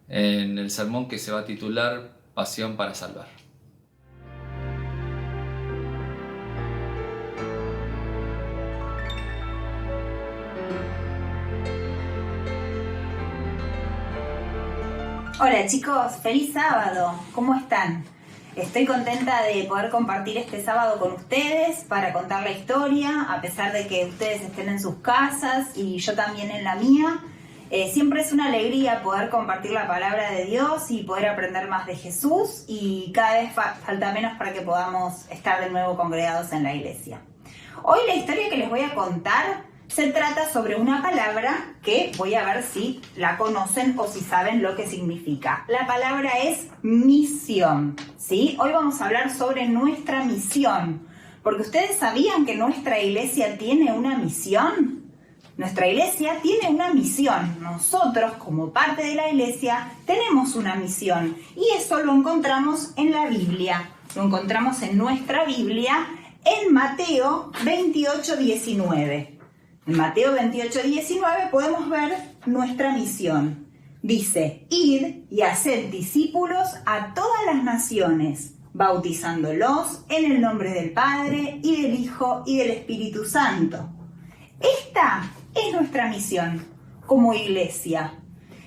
Speaker 1: en el sermón que se va a titular Pasión para Salvar.
Speaker 8: Hola chicos, feliz sábado, ¿cómo están? Estoy contenta de poder compartir este sábado con ustedes para contar la historia, a pesar de que ustedes estén en sus casas y yo también en la mía. Siempre es una alegría poder compartir la palabra de Dios y poder aprender más de Jesús, y cada vez falta menos para que podamos estar de nuevo congregados en la iglesia. Hoy la historia que les voy a contar se trata sobre una palabra que voy a ver si la conocen o si saben lo que significa. La palabra es misión, ¿sí? Hoy vamos a hablar sobre nuestra misión, porque ustedes sabían que nuestra iglesia tiene una misión. Nuestra iglesia tiene una misión. Nosotros, como parte de la iglesia, tenemos una misión, y eso lo encontramos en la Biblia. Lo encontramos en nuestra Biblia en Mateo 28:19. En Mateo 28:19 podemos ver nuestra misión. Dice: id y haced discípulos a todas las naciones, bautizándolos en el nombre del Padre, y del Hijo, y del Espíritu Santo. Esta es nuestra misión como iglesia.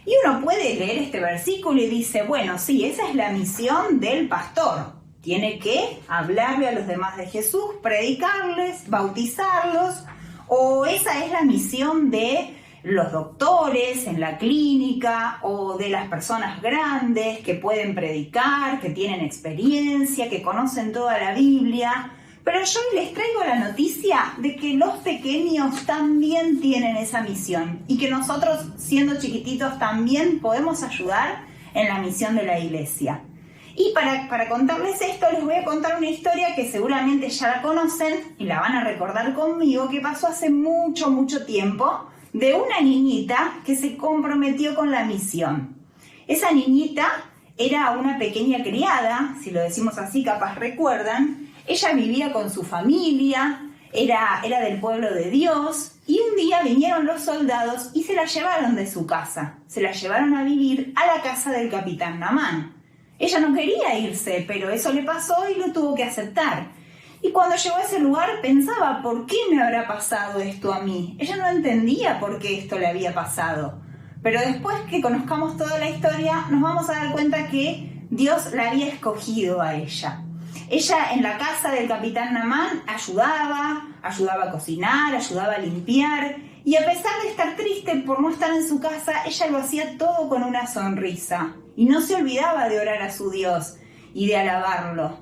Speaker 8: Y uno puede leer este versículo y dice, bueno, sí, esa es la misión del pastor. Tiene que hablarle a los demás de Jesús, predicarles, bautizarlos. O esa es la misión de los doctores en la clínica, o de las personas grandes que pueden predicar, que tienen experiencia, que conocen toda la Biblia. Pero yo les traigo la noticia de que los pequeños también tienen esa misión, y que nosotros, siendo chiquititos, también podemos ayudar en la misión de la iglesia. Y para contarles esto, les voy a contar una historia que seguramente ya la conocen y la van a recordar conmigo, que pasó hace mucho, mucho tiempo, de una niñita que se comprometió con la misión. Esa niñita era una pequeña criada, si lo decimos así, capaz recuerdan. Ella vivía con su familia, era del pueblo de Dios, y un día vinieron los soldados y se la llevaron de su casa. Se la llevaron a vivir a la casa del capitán Naamán. Ella no quería irse, pero eso le pasó y lo tuvo que aceptar. Y cuando llegó a ese lugar pensaba, ¿por qué me habrá pasado esto a mí? Ella no entendía por qué esto le había pasado. Pero después que conozcamos toda la historia, nos vamos a dar cuenta que Dios la había escogido a ella. Ella en la casa del capitán Naamán ayudaba a cocinar, ayudaba a limpiar, y a pesar de estar triste por no estar en su casa, ella lo hacía todo con una sonrisa, y no se olvidaba de orar a su Dios y de alabarlo.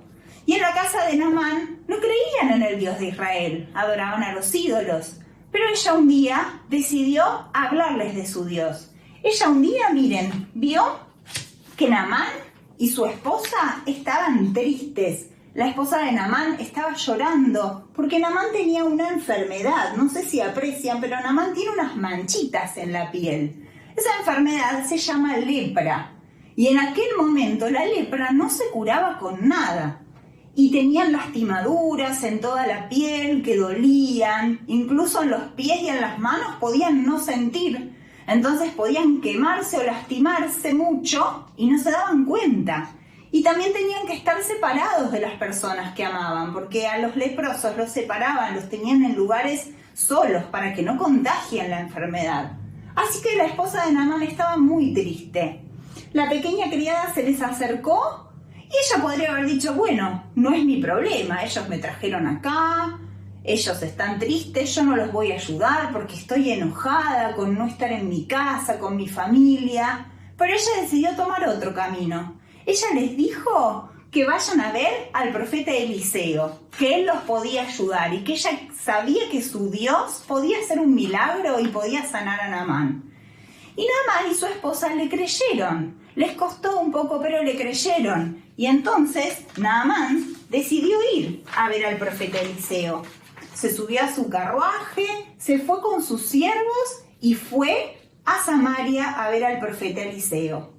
Speaker 8: Y en la casa de Naamán no creían en el Dios de Israel, adoraban a los ídolos, pero ella un día decidió hablarles de su Dios. Ella un día, miren, vio que Naamán y su esposa estaban tristes. La esposa de Naamán estaba llorando porque Naamán tenía una enfermedad. No sé si aprecian, pero Naamán tiene unas manchitas en la piel. Esa enfermedad se llama lepra. Y en aquel momento la lepra no se curaba con nada. Y tenían lastimaduras en toda la piel que dolían. Incluso en los pies y en las manos podían no sentir. Entonces podían quemarse o lastimarse mucho y no se daban cuenta. Y también tenían que estar separados de las personas que amaban, porque a los leprosos los separaban, los tenían en lugares solos para que no contagien la enfermedad. Así que la esposa de Naamán estaba muy triste. La pequeña criada se les acercó y ella podría haber dicho, bueno, no es mi problema, ellos me trajeron acá, ellos están tristes, yo no los voy a ayudar porque estoy enojada con no estar en mi casa, con mi familia. Pero ella decidió tomar otro camino. Ella les dijo que vayan a ver al profeta Eliseo, que él los podía ayudar y que ella sabía que su Dios podía hacer un milagro y podía sanar a Naamán. Y Naamán y su esposa le creyeron. Les costó un poco, pero le creyeron. Y entonces Naamán decidió ir a ver al profeta Eliseo. Se subió a su carruaje, se fue con sus siervos y fue a Samaria a ver al profeta Eliseo.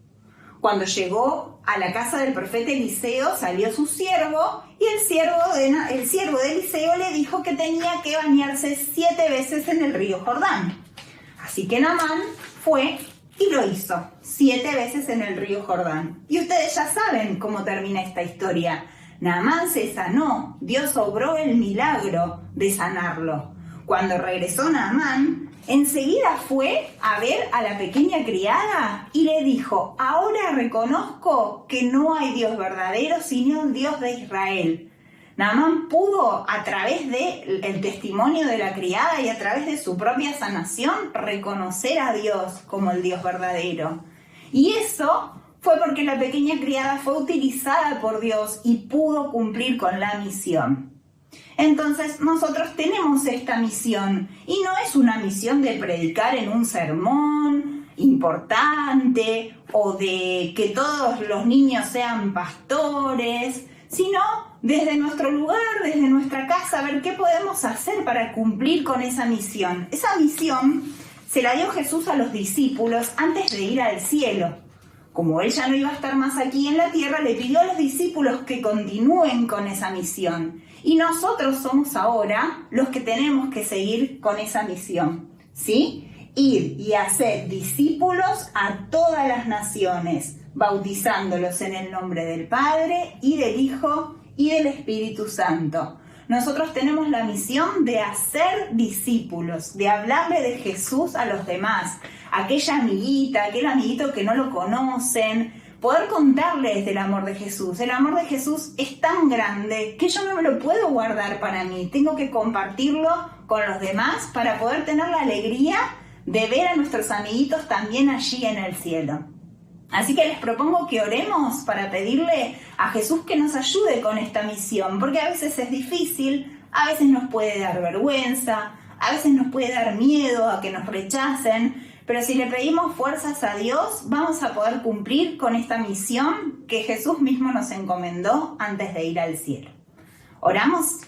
Speaker 8: Cuando llegó a la casa del profeta Eliseo, salió su siervo y el siervo de Eliseo le dijo que tenía que bañarse 7 veces en el río Jordán. Así que Naamán fue y lo hizo 7 veces en el río Jordán. Y ustedes ya saben cómo termina esta historia. Naamán se sanó, Dios obró el milagro de sanarlo. Cuando regresó Naamán, enseguida fue a ver a la pequeña criada y le dijo: ahora reconozco que no hay Dios verdadero sino el Dios de Israel. Naamán pudo, a través del testimonio de la criada y a través de su propia sanación, reconocer a Dios como el Dios verdadero. Y eso fue porque la pequeña criada fue utilizada por Dios y pudo cumplir con la misión. Entonces nosotros tenemos esta misión y no es una misión de predicar en un sermón importante o de que todos los niños sean pastores, sino desde nuestro lugar, desde nuestra casa, ver qué podemos hacer para cumplir con esa misión. Esa misión se la dio Jesús a los discípulos antes de ir al cielo. Como Él ya no iba a estar más aquí en la tierra, le pidió a los discípulos que continúen con esa misión. Y nosotros somos ahora los que tenemos que seguir con esa misión, ¿sí? Ir y hacer discípulos a todas las naciones, bautizándolos en el nombre del Padre y del Hijo y del Espíritu Santo. Nosotros tenemos la misión de hacer discípulos, de hablarle de Jesús a los demás, aquella amiguita, aquel amiguito que no lo conocen, poder contarles del amor de Jesús. El amor de Jesús es tan grande que yo no me lo puedo guardar para mí, tengo que compartirlo con los demás para poder tener la alegría de ver a nuestros amiguitos también allí en el cielo. Así que les propongo que oremos para pedirle a Jesús que nos ayude con esta misión, porque a veces es difícil, a veces nos puede dar vergüenza, a veces nos puede dar miedo a que nos rechacen, pero si le pedimos fuerzas a Dios, vamos a poder cumplir con esta misión que Jesús mismo nos encomendó antes de ir al cielo. ¿Oramos?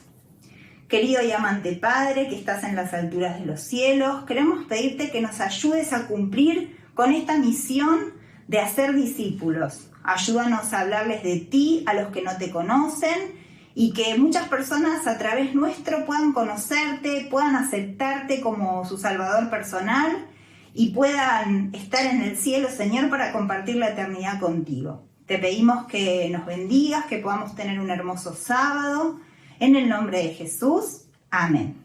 Speaker 8: Querido y amante Padre, que estás en las alturas de los cielos, queremos pedirte que nos ayudes a cumplir con esta misión de hacer discípulos. Ayúdanos a hablarles de ti a los que no te conocen y que muchas personas a través nuestro puedan conocerte, puedan aceptarte como su Salvador personal y puedan estar en el cielo, Señor, para compartir la eternidad contigo. Te pedimos que nos bendigas, que podamos tener un hermoso sábado. En el nombre de Jesús. Amén.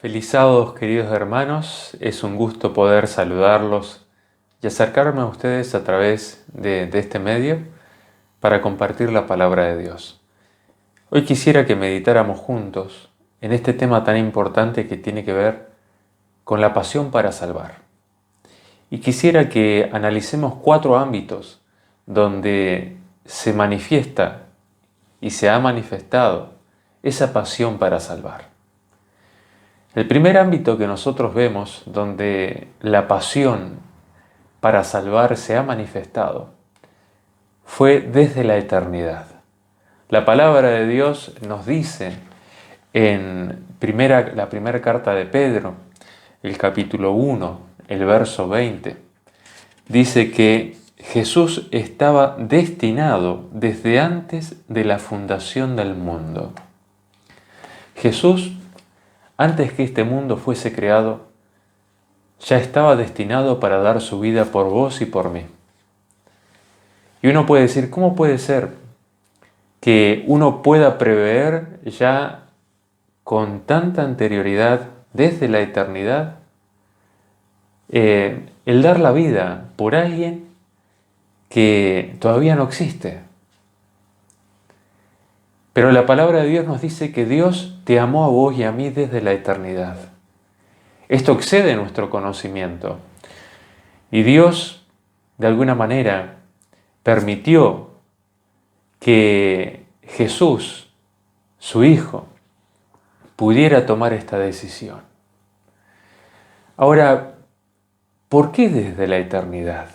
Speaker 9: Feliz sábado, queridos hermanos. Es un gusto poder saludarlos y acercarme a ustedes a través de este medio para compartir la palabra de Dios. Hoy quisiera que meditáramos juntos en este tema tan importante que tiene que ver con la pasión para salvar. Y quisiera que analicemos 4 ámbitos donde se manifiesta y se ha manifestado esa pasión para salvar. El primer ámbito que nosotros vemos donde la pasión para salvar se ha manifestado fue desde la eternidad. La palabra de Dios nos dice en la primera carta de Pedro, el capítulo 1, el verso 20, dice que Jesús estaba destinado desde antes de la fundación del mundo. Jesús, antes que este mundo fuese creado, ya estaba destinado para dar su vida por vos y por mí. Y uno puede decir, ¿cómo puede ser que uno pueda prever ya con tanta anterioridad, desde la eternidad, el dar la vida por alguien que todavía no existe? Pero la palabra de Dios nos dice que Dios te amó a vos y a mí desde la eternidad. Esto excede nuestro conocimiento. Y Dios, de alguna manera, permitió que Jesús, su Hijo, pudiera tomar esta decisión. Ahora, ¿por qué desde la eternidad?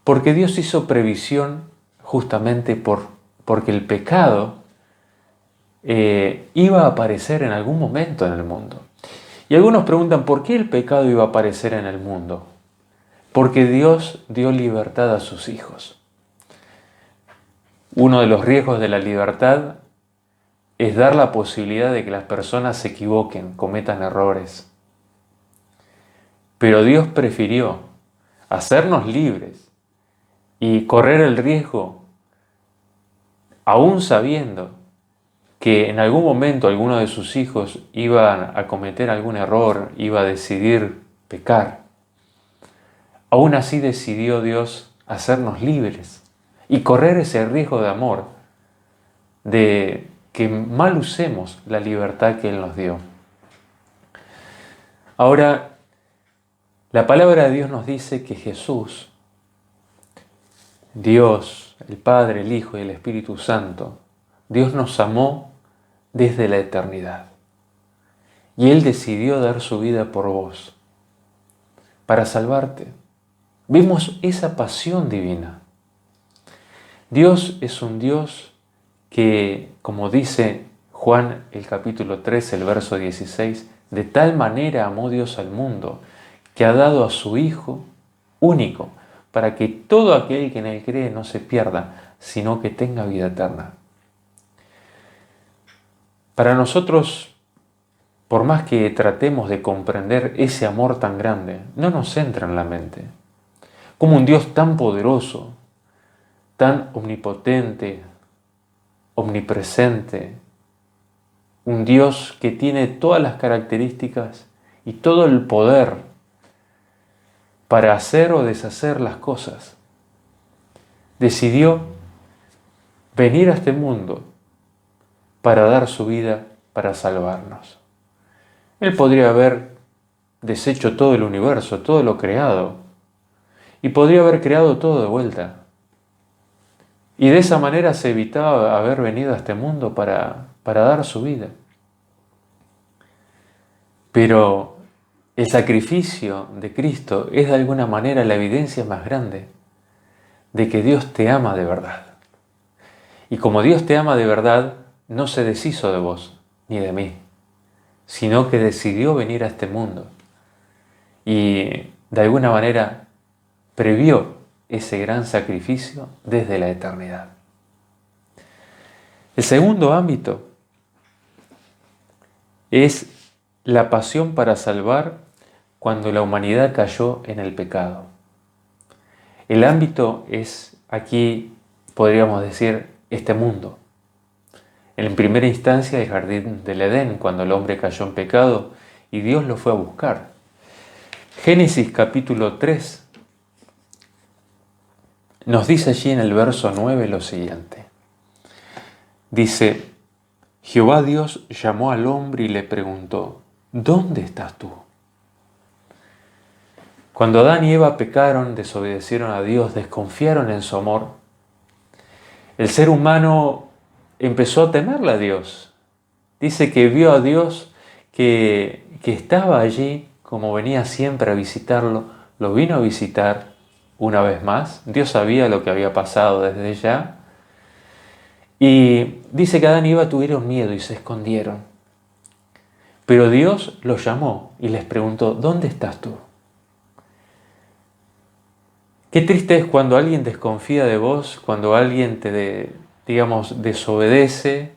Speaker 9: Porque Dios hizo previsión justamente porque el pecado iba a aparecer en algún momento en el mundo. Y algunos preguntan, ¿por qué el pecado iba a aparecer en el mundo? Porque Dios dio libertad a sus hijos. Uno de los riesgos de la libertad es dar la posibilidad de que las personas se equivoquen, cometan errores. Pero Dios prefirió hacernos libres y correr el riesgo, aún sabiendo que en algún momento alguno de sus hijos iba a cometer algún error, iba a decidir pecar. Aún así decidió Dios hacernos libres y correr ese riesgo de amor, de que mal usemos la libertad que Él nos dio. Ahora, la palabra de Dios nos dice que Jesús, Dios, el Padre, el Hijo y el Espíritu Santo, Dios nos amó desde la eternidad. Y Él decidió dar su vida por vos, para salvarte. Vemos esa pasión divina. Dios es un Dios que, como dice Juan el capítulo 3, el verso 16, de tal manera amó Dios al mundo, que ha dado a su Hijo único, para que todo aquel que en Él cree no se pierda, sino que tenga vida eterna. Para nosotros, por más que tratemos de comprender ese amor tan grande, no nos entra en la mente. Como un Dios tan poderoso, tan omnipotente, omnipresente, un Dios que tiene todas las características y todo el poder para hacer o deshacer las cosas, decidió venir a este mundo para dar su vida para salvarnos. Él podría haber deshecho todo el universo, todo lo creado, y podría haber creado todo de vuelta. Y de esa manera se evitaba haber venido a este mundo para dar su vida. Pero el sacrificio de Cristo es de alguna manera la evidencia más grande de que Dios te ama de verdad. Y como Dios te ama de verdad, no se deshizo de vos ni de mí, sino que decidió venir a este mundo y de alguna manera previó ese gran sacrificio desde la eternidad. El segundo ámbito es la pasión para salvar cuando la humanidad cayó en el pecado. El ámbito es, aquí podríamos decir, este mundo. en primera instancia el jardín del Edén, cuando el hombre cayó en pecado y Dios lo fue a buscar. Génesis capítulo 3 nos dice allí en el verso 9 lo siguiente. Dice, Jehová Dios llamó al hombre y le preguntó, ¿dónde estás tú? Cuando Adán y Eva pecaron, desobedecieron a Dios, desconfiaron en su amor, el ser humano empezó a temerle a Dios. Dice que vio a Dios que estaba allí, como venía siempre a visitarlo, lo vino a visitar una vez más. Dios sabía lo que había pasado desde ya. Y dice que Adán y Eva tuvieron miedo y se escondieron. Pero Dios los llamó y les preguntó, ¿dónde estás tú? Qué triste es cuando alguien desconfía de vos, cuando alguien te, desobedece,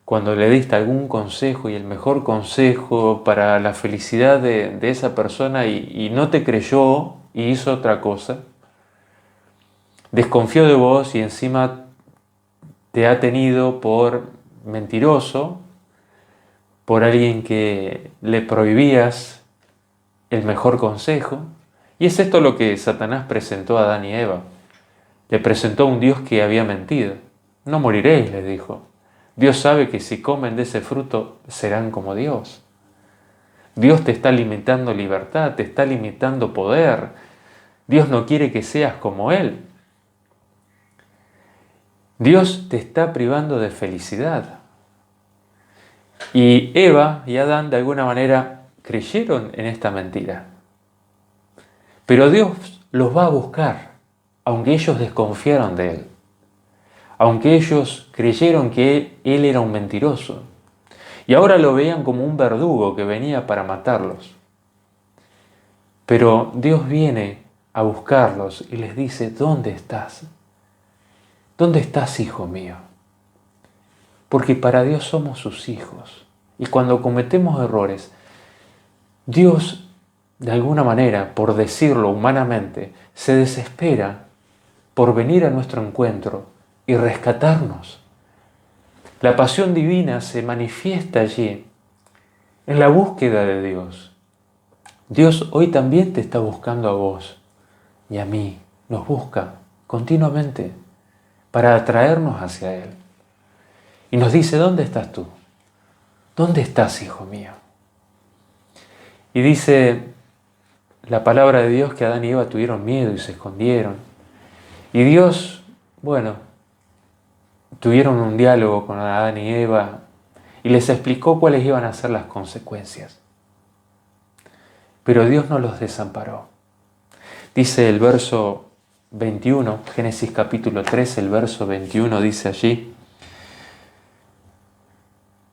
Speaker 9: cuando le diste algún consejo y el mejor consejo para la felicidad de esa persona y no te creyó y hizo otra cosa. Desconfió de vos y encima te ha tenido por mentiroso, por alguien que le prohibías el mejor consejo. Y es esto lo que Satanás presentó a Adán y Eva. Le presentó a un Dios que había mentido. No moriréis, les dijo. Dios sabe que si comen de ese fruto serán como Dios. Dios te está limitando libertad, te está limitando poder. Dios no quiere que seas como Él. Dios te está privando de felicidad. Y Eva y Adán de alguna manera creyeron en esta mentira. Pero Dios los va a buscar, aunque ellos desconfiaron de Él. Aunque ellos creyeron que Él era un mentiroso. Y ahora lo veían como un verdugo que venía para matarlos. Pero Dios viene a buscarlos y les dice, ¿dónde estás? ¿Dónde estás, hijo mío? Porque para Dios somos sus hijos. Y cuando cometemos errores, Dios, de alguna manera, por decirlo humanamente, se desespera por venir a nuestro encuentro y rescatarnos. La pasión divina se manifiesta allí, en la búsqueda de Dios. Dios hoy también te está buscando a vos y a mí. Nos busca continuamente para atraernos hacia Él. Y nos dice, ¿dónde estás tú? ¿Dónde estás, hijo mío? Y dice la palabra de Dios que Adán y Eva tuvieron miedo y se escondieron. Y Dios, tuvieron un diálogo con Adán y Eva y les explicó cuáles iban a ser las consecuencias. Pero Dios no los desamparó. Dice el verso 21, Génesis capítulo 3, el verso 21 dice allí,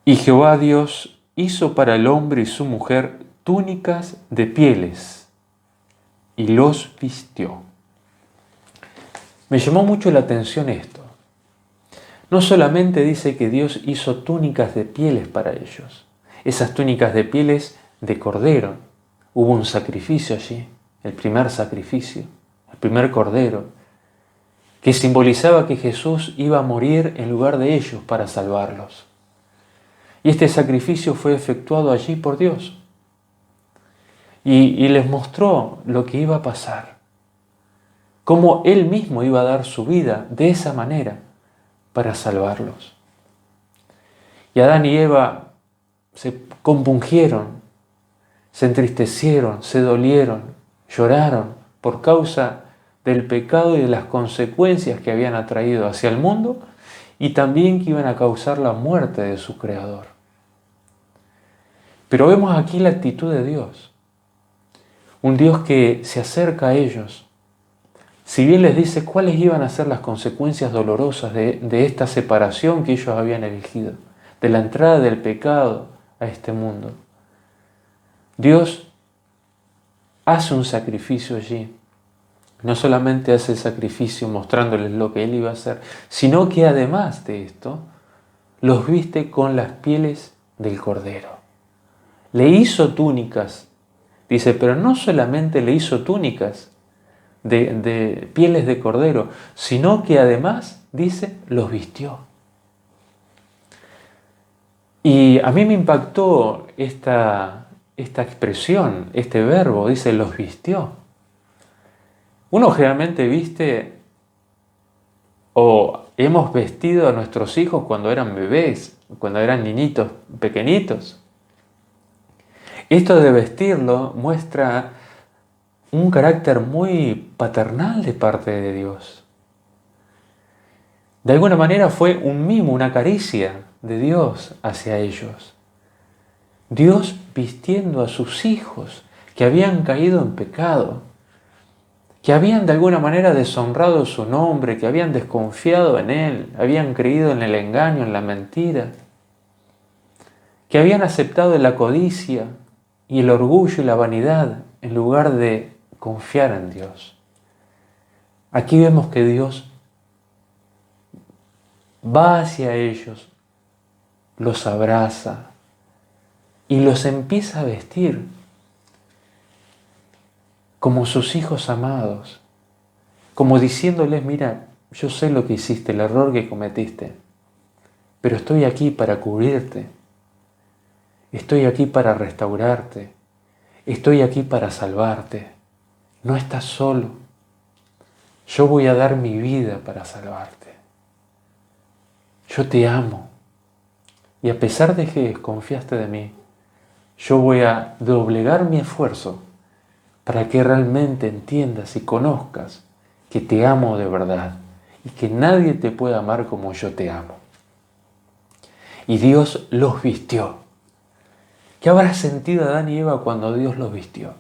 Speaker 9: y Jehová Dios hizo para el hombre y su mujer túnicas de pieles y los vistió. Me llamó mucho la atención esto. No solamente dice que Dios hizo túnicas de pieles para ellos, esas túnicas de pieles de cordero. Hubo un sacrificio allí, el primer sacrificio, el primer cordero, que simbolizaba que Jesús iba a morir en lugar de ellos para salvarlos. Y este sacrificio fue efectuado allí por Dios. Y les mostró lo que iba a pasar, cómo Él mismo iba a dar su vida de esa manera para salvarlos. Y Adán y Eva se compungieron, se entristecieron, se dolieron, lloraron por causa del pecado y de las consecuencias que habían atraído hacia el mundo y también que iban a causar la muerte de su Creador. Pero vemos aquí la actitud de Dios. Un Dios que se acerca a ellos. Si bien les dice cuáles iban a ser las consecuencias dolorosas de esta separación que ellos habían elegido, de la entrada del pecado a este mundo, Dios hace un sacrificio allí. No solamente hace el sacrificio mostrándoles lo que Él iba a hacer, sino que además de esto, los viste con las pieles del cordero. Le hizo túnicas, dice, pero no solamente le hizo túnicas de pieles de cordero, sino que además, dice, los vistió. Y a mí me impactó esta expresión, este verbo, dice, los vistió. Uno generalmente viste o hemos vestido a nuestros hijos cuando eran bebés, cuando eran niñitos pequeñitos. Esto de vestirlo muestra un carácter muy paternal de parte de Dios. De alguna manera fue un mimo, una caricia de Dios hacia ellos. Dios vistiendo a sus hijos que habían caído en pecado, que habían de alguna manera deshonrado su nombre, que habían desconfiado en Él, habían creído en el engaño, en la mentira, que habían aceptado la codicia y el orgullo y la vanidad en lugar de confiar en Dios. Aquí vemos que Dios va hacia ellos, los abraza y los empieza a vestir como sus hijos amados, como diciéndoles, mira, yo sé lo que hiciste, el error que cometiste, pero estoy aquí para cubrirte, estoy aquí para restaurarte, estoy aquí para salvarte, no estás solo, yo voy a dar mi vida para salvarte, yo te amo y a pesar de que desconfiaste de mí, yo voy a doblegar mi esfuerzo para que realmente entiendas y conozcas que te amo de verdad y que nadie te puede amar como yo te amo. Y Dios los vistió. ¿Qué habrá sentido Adán y Eva cuando Dios los vistió?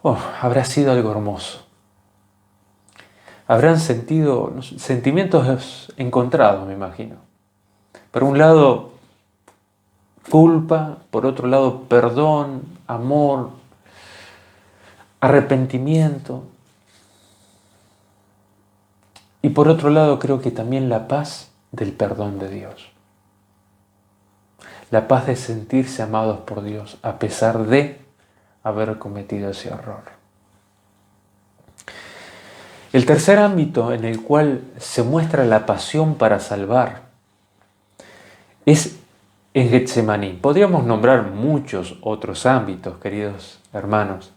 Speaker 9: Oh, habrá sido algo hermoso. Habrán sentido sentimientos encontrados, me imagino. Por un lado, culpa, por otro lado, perdón, amor, arrepentimiento. Y por otro lado, creo que también la paz del perdón de Dios. La paz de sentirse amados por Dios a pesar de haber cometido ese error. El tercer ámbito en el cual se muestra la pasión para salvar es en Getsemaní. Podríamos nombrar muchos otros ámbitos, queridos hermanos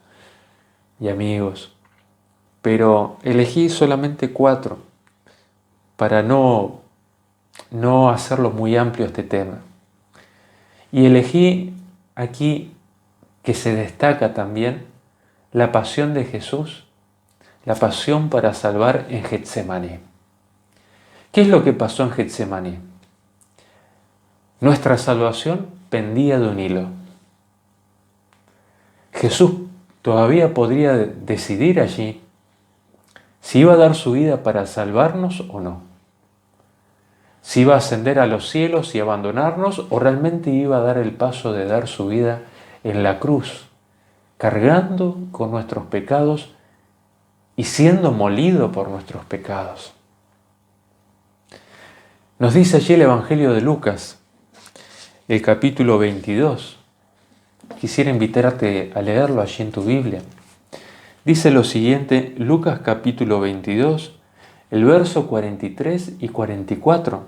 Speaker 9: y amigos, pero elegí solamente 4 para no hacerlo muy amplio este tema. Y elegí aquí que se destaca también la pasión de Jesús, la pasión para salvar en Getsemaní. ¿Qué es lo que pasó en Getsemaní? Nuestra salvación pendía de un hilo. Jesús todavía podría decidir allí si iba a dar su vida para salvarnos o no. Si iba a ascender a los cielos y abandonarnos o realmente iba a dar el paso de dar su vida en la cruz, cargando con nuestros pecados y siendo molido por nuestros pecados. Nos dice allí el Evangelio de Lucas, el capítulo 22. Quisiera invitarte a leerlo allí en tu Biblia. Dice lo siguiente, Lucas capítulo 22, el verso 43 y 44.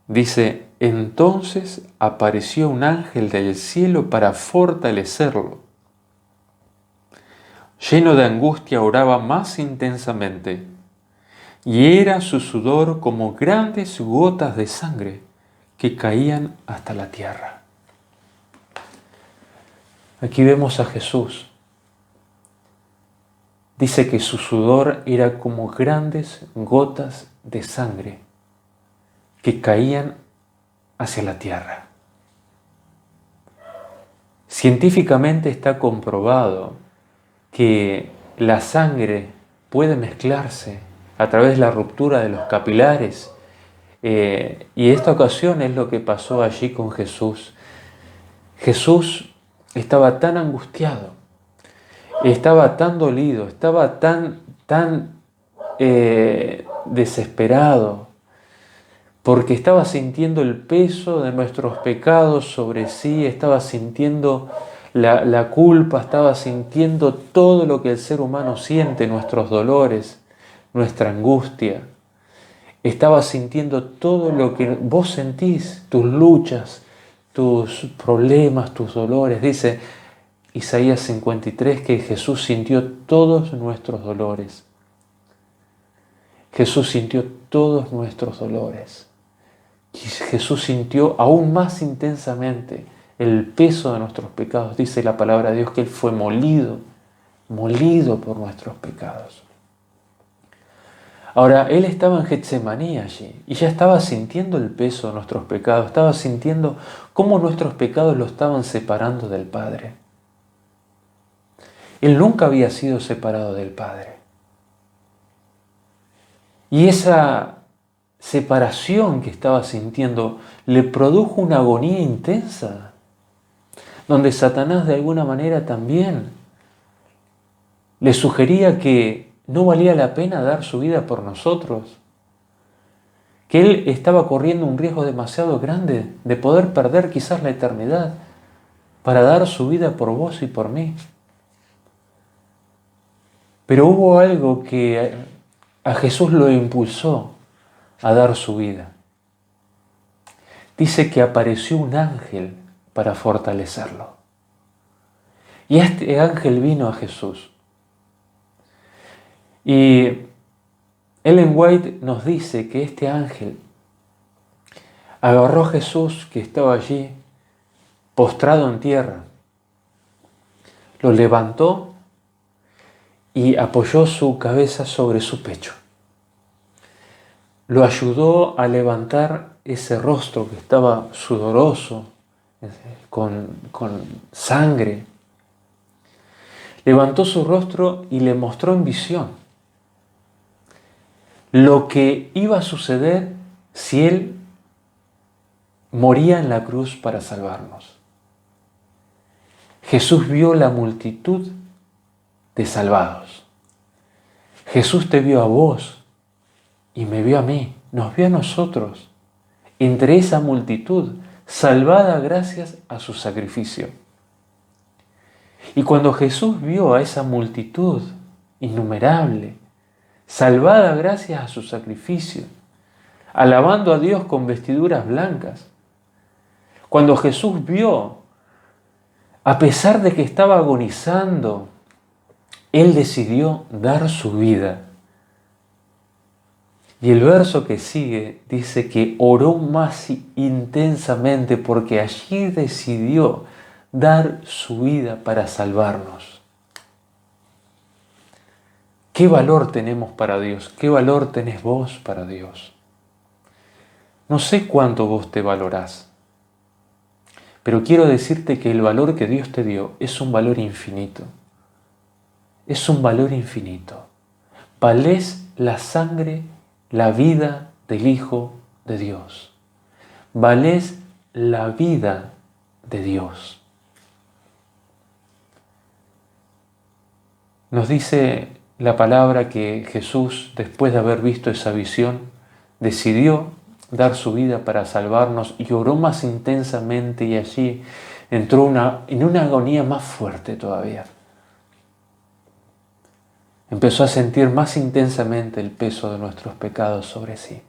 Speaker 9: Dice, entonces apareció un ángel del cielo para fortalecerlo. Lleno de angustia oraba más intensamente, y era su sudor como grandes gotas de sangre que caían hasta la tierra. Aquí vemos a Jesús. Dice que su sudor era como grandes gotas de sangre que caían hacia la tierra. Científicamente está comprobado que la sangre puede mezclarse a través de la ruptura de los capilares y esta ocasión es lo que pasó allí con Jesús. Jesús estaba tan angustiado, estaba tan dolido, estaba tan desesperado, porque estaba sintiendo el peso de nuestros pecados sobre sí, estaba sintiendo la culpa, estaba sintiendo todo lo que el ser humano siente, nuestros dolores, nuestra angustia. estaba sintiendo todo lo que vos sentís, tus luchas, tus problemas, tus dolores. Dice Isaías 53 que Jesús sintió todos nuestros dolores. Jesús sintió todos nuestros dolores. Y Jesús sintió aún más intensamente el peso de nuestros pecados. Dice la palabra de Dios que Él fue molido por nuestros pecados. Ahora, Él estaba en Getsemaní allí y ya estaba sintiendo el peso de nuestros pecados, estaba sintiendo cómo nuestros pecados lo estaban separando del Padre. Él nunca había sido separado del Padre. Y esa separación que estaba sintiendo le produjo una agonía intensa, donde Satanás de alguna manera también le sugería que no valía la pena dar su vida por nosotros, que Él estaba corriendo un riesgo demasiado grande de poder perder quizás la eternidad para dar su vida por vos y por mí. Pero hubo algo que a Jesús lo impulsó a dar su vida. Dice que apareció un ángel para fortalecerlo. Y este ángel vino a Jesús. Y Ellen White nos dice que este ángel agarró a Jesús, que estaba allí postrado en tierra, lo levantó y apoyó su cabeza sobre su pecho. Lo ayudó a levantar ese rostro que estaba sudoroso, con sangre. Levantó su rostro y le mostró en visión lo que iba a suceder si Él moría en la cruz para salvarnos. Jesús vio la multitud de salvados. Jesús te vio a vos y me vio a mí, nos vio a nosotros, entre esa multitud, salvada gracias a su sacrificio. Y cuando Jesús vio a esa multitud innumerable, salvada gracias a su sacrificio, alabando a Dios con vestiduras blancas, cuando Jesús vio, a pesar de que estaba agonizando, Él decidió dar su vida. Y el verso que sigue dice que oró más intensamente porque allí decidió dar su vida para salvarnos. ¿Qué valor tenemos para Dios? ¿Qué valor tenés vos para Dios? No sé cuánto vos te valorás, pero quiero decirte que el valor que Dios te dio es un valor infinito. Es un valor infinito. Valés la sangre, la vida del Hijo de Dios. Valés la vida de Dios. Nos dice la palabra que Jesús, después de haber visto esa visión, decidió dar su vida para salvarnos y oró más intensamente y allí entró en una agonía más fuerte todavía. Empezó a sentir más intensamente el peso de nuestros pecados sobre sí.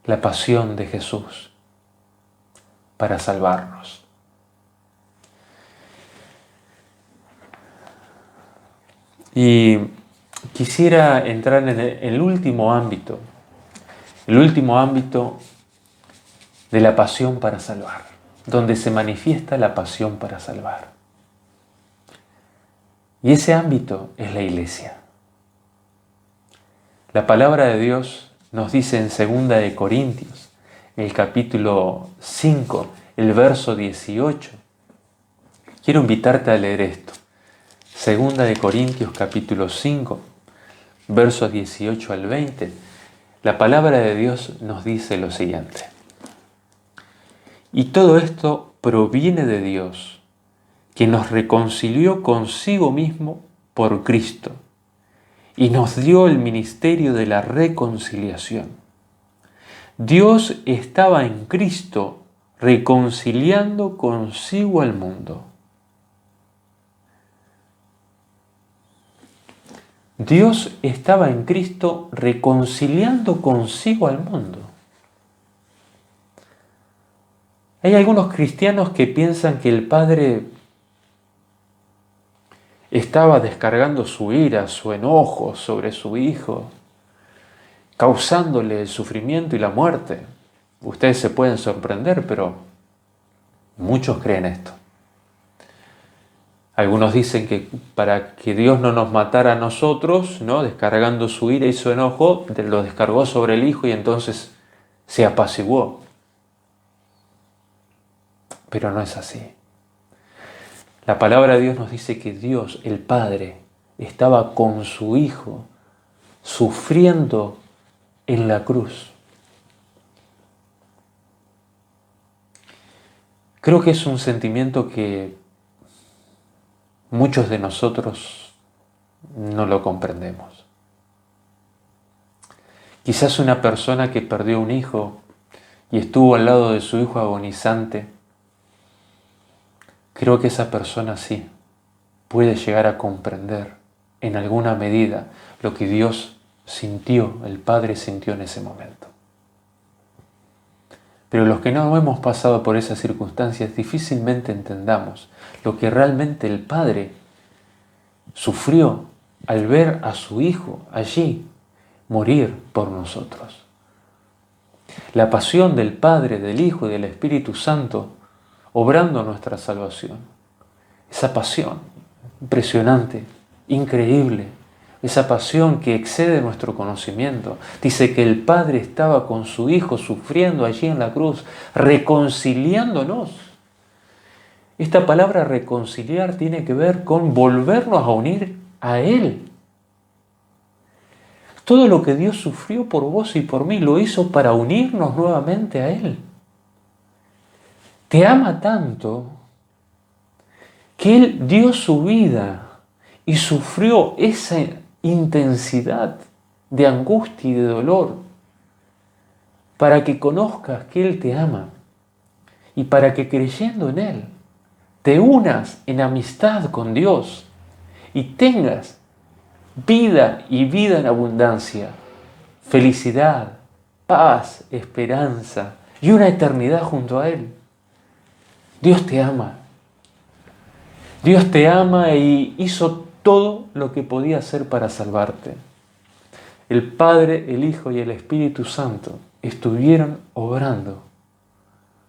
Speaker 9: La pasión de Jesús para salvarnos. Y quisiera entrar en el último ámbito de la pasión para salvar, donde se manifiesta la pasión para salvar. Y ese ámbito es la iglesia. La palabra de Dios nos dice en 2 de Corintios, el capítulo 5, el verso 18. Quiero invitarte a leer esto. 2 de Corintios capítulo 5, versos 18 al 20. La palabra de Dios nos dice lo siguiente. Y todo esto proviene de Dios, que nos reconcilió consigo mismo por Cristo y nos dio el ministerio de la reconciliación. Dios estaba en Cristo reconciliando consigo al mundo. Dios estaba en Cristo reconciliando consigo al mundo. Hay algunos cristianos que piensan que el Padre estaba descargando su ira, su enojo sobre su Hijo, causándole el sufrimiento y la muerte. Ustedes se pueden sorprender, pero muchos creen esto. Algunos dicen que para que Dios no nos matara a nosotros, ¿no?, descargando su ira y su enojo, lo descargó sobre el Hijo y entonces se apaciguó. Pero no es así. La palabra de Dios nos dice que Dios, el Padre, estaba con su Hijo sufriendo en la cruz. Creo que es un sentimiento que muchos de nosotros no lo comprendemos. Quizás una persona que perdió un hijo y estuvo al lado de su hijo agonizante, creo que esa persona sí puede llegar a comprender en alguna medida lo que Dios sintió, el Padre sintió en ese momento. Pero los que no hemos pasado por esas circunstancias difícilmente entendamos lo que realmente el Padre sufrió al ver a su Hijo allí morir por nosotros. La pasión del Padre, del Hijo y del Espíritu Santo obrando nuestra salvación. Esa pasión impresionante, increíble, esa pasión que excede nuestro conocimiento. Dice que el Padre estaba con su Hijo sufriendo allí en la cruz, reconciliándonos. Esta palabra reconciliar tiene que ver con volvernos a unir a Él. Todo lo que Dios sufrió por vos y por mí lo hizo para unirnos nuevamente a Él. Te ama tanto que Él dio su vida y sufrió esa intensidad de angustia y de dolor para que conozcas que Él te ama y para que creyendo en Él te unas en amistad con Dios y tengas vida y vida en abundancia, felicidad, paz, esperanza y una eternidad junto a Él. Dios te ama. Dios te ama y hizo todo lo que podía hacer para salvarte. El Padre, el Hijo y el Espíritu Santo estuvieron obrando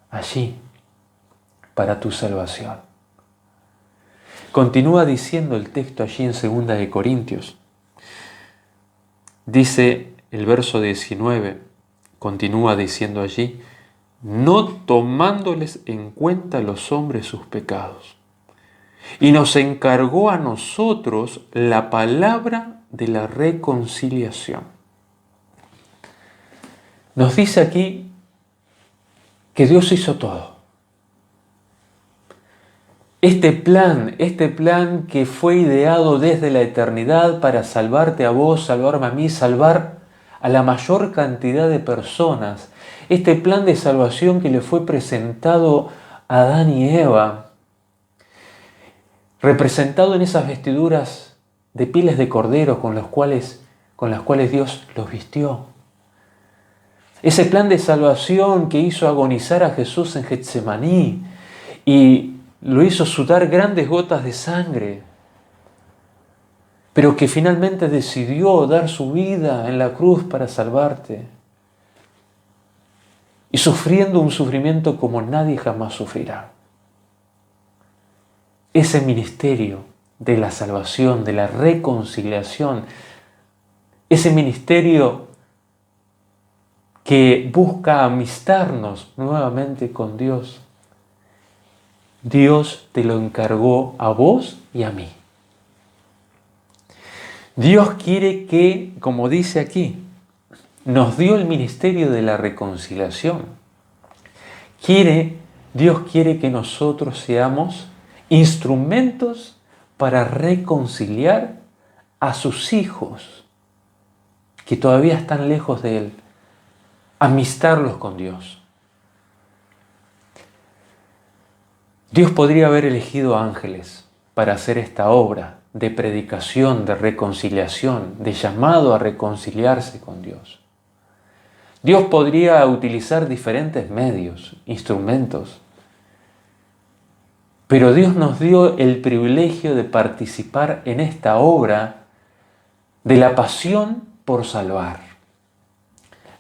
Speaker 9: allí para tu salvación. Continúa diciendo el texto allí en 2 de Corintios. Dice el verso 19, continúa diciendo allí, no tomándoles en cuenta los hombres sus pecados. Y nos encargó a nosotros la palabra de la reconciliación. Nos dice aquí que Dios hizo todo. Este plan que fue ideado desde la eternidad para salvarte a vos, salvarme a mí, salvar a la mayor cantidad de personas. Este plan de salvación que le fue presentado a Adán y Eva, representado en esas vestiduras de pieles de cordero con las cuales Dios los vistió. Ese plan de salvación que hizo agonizar a Jesús en Getsemaní y lo hizo sudar grandes gotas de sangre, pero que finalmente decidió dar su vida en la cruz para salvarte. Y sufriendo un sufrimiento como nadie jamás sufrirá. Ese ministerio de la salvación, de la reconciliación, ese ministerio que busca amistarnos nuevamente con Dios, Dios te lo encargó a vos y a mí. Dios quiere que, como dice aquí, nos dio el ministerio de la reconciliación. Dios quiere que nosotros seamos instrumentos para reconciliar a sus hijos que todavía están lejos de Él, amistarlos con Dios. Dios podría haber elegido ángeles para hacer esta obra de predicación, de reconciliación, de llamado a reconciliarse con Dios. Dios podría utilizar diferentes medios, instrumentos, pero Dios nos dio el privilegio de participar en esta obra de la pasión por salvar,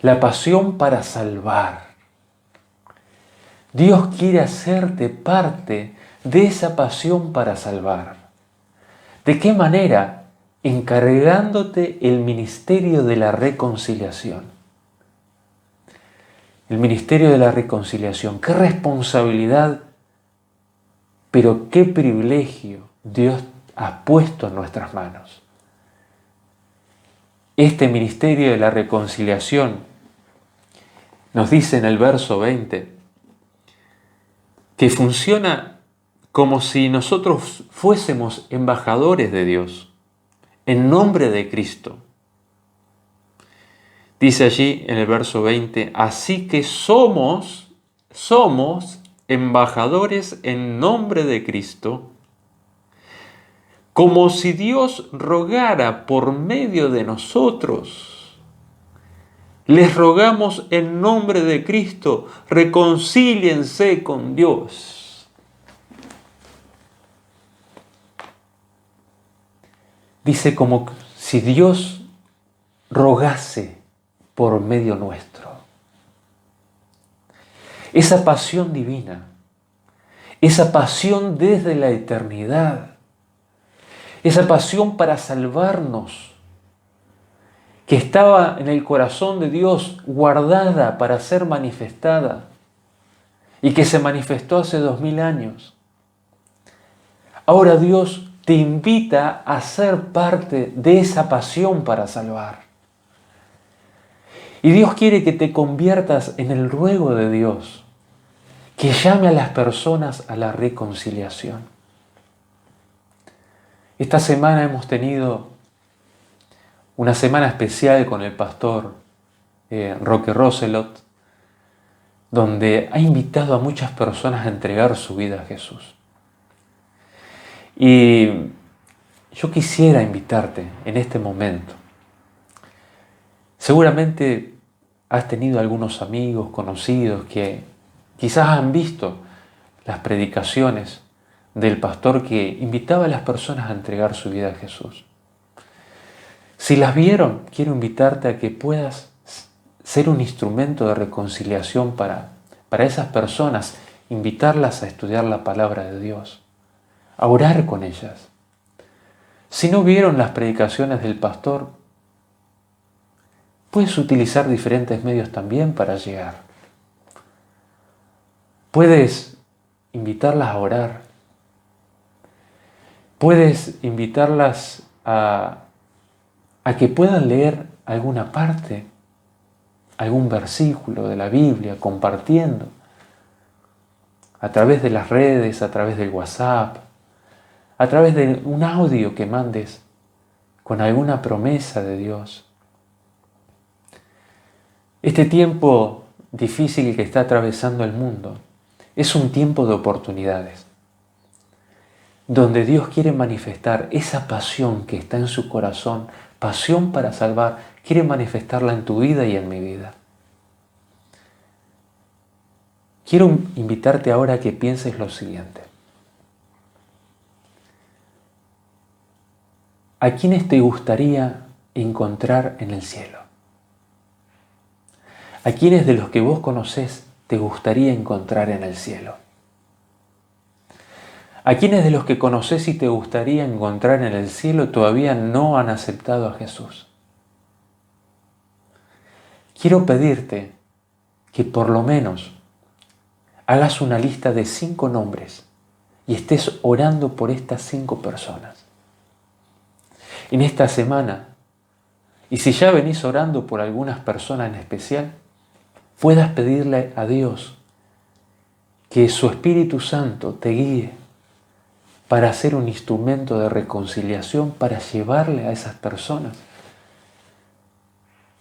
Speaker 9: la pasión para salvar. Dios quiere hacerte parte de esa pasión para salvar. ¿De qué manera? Encargándote el ministerio de la reconciliación. El ministerio de la reconciliación. ¡Qué responsabilidad! Pero qué privilegio Dios ha puesto en nuestras manos. Este ministerio de la reconciliación nos dice en el verso 20 que funciona como si nosotros fuésemos embajadores de Dios, en nombre de Cristo. Dice allí en el verso 20, así que somos embajadores en nombre de Cristo, como si Dios rogara por medio de nosotros. Les rogamos en nombre de Cristo, reconcíliense con Dios. Dice como si Dios rogase por medio nuestro. Esa pasión divina, esa pasión desde la eternidad, esa pasión para salvarnos, que estaba en el corazón de Dios guardada para ser manifestada y que se manifestó hace 2000 años. Ahora Dios te invita a ser parte de esa pasión para salvar. Y Dios quiere que te conviertas en el ruego de Dios, que llame a las personas a la reconciliación. Esta semana hemos tenido una semana especial con el pastor Roque Roselot, donde ha invitado a muchas personas a entregar su vida a Jesús. Y yo quisiera invitarte en este momento. Seguramente has tenido algunos amigos, conocidos, que quizás han visto las predicaciones del pastor que invitaba a las personas a entregar su vida a Jesús. Si las vieron, quiero invitarte a que puedas ser un instrumento de reconciliación para esas personas, invitarlas a estudiar la palabra de Dios, a orar con ellas. Si no vieron las predicaciones del pastor, puedes utilizar diferentes medios también para llegar. Puedes invitarlas a orar. Puedes invitarlas a que puedan leer alguna parte, algún versículo de la Biblia, compartiendo a través de las redes, a través del WhatsApp, a través de un audio que mandes con alguna promesa de Dios. Este tiempo difícil que está atravesando el mundo es un tiempo de oportunidades, donde Dios quiere manifestar esa pasión que está en su corazón, pasión para salvar, quiere manifestarla en tu vida y en mi vida. Quiero invitarte ahora a que pienses lo siguiente. ¿A quiénes te gustaría encontrar en el cielo? ¿A quiénes de los que vos conocés te gustaría encontrar en el cielo? ¿A quiénes de los que conocés y te gustaría encontrar en el cielo todavía no han aceptado a Jesús? Quiero pedirte que por lo menos hagas una lista de 5 nombres y estés orando por estas 5 personas. En esta semana, y si ya venís orando por algunas personas en especial, puedas pedirle a Dios que su Espíritu Santo te guíe para ser un instrumento de reconciliación, para llevarle a esas personas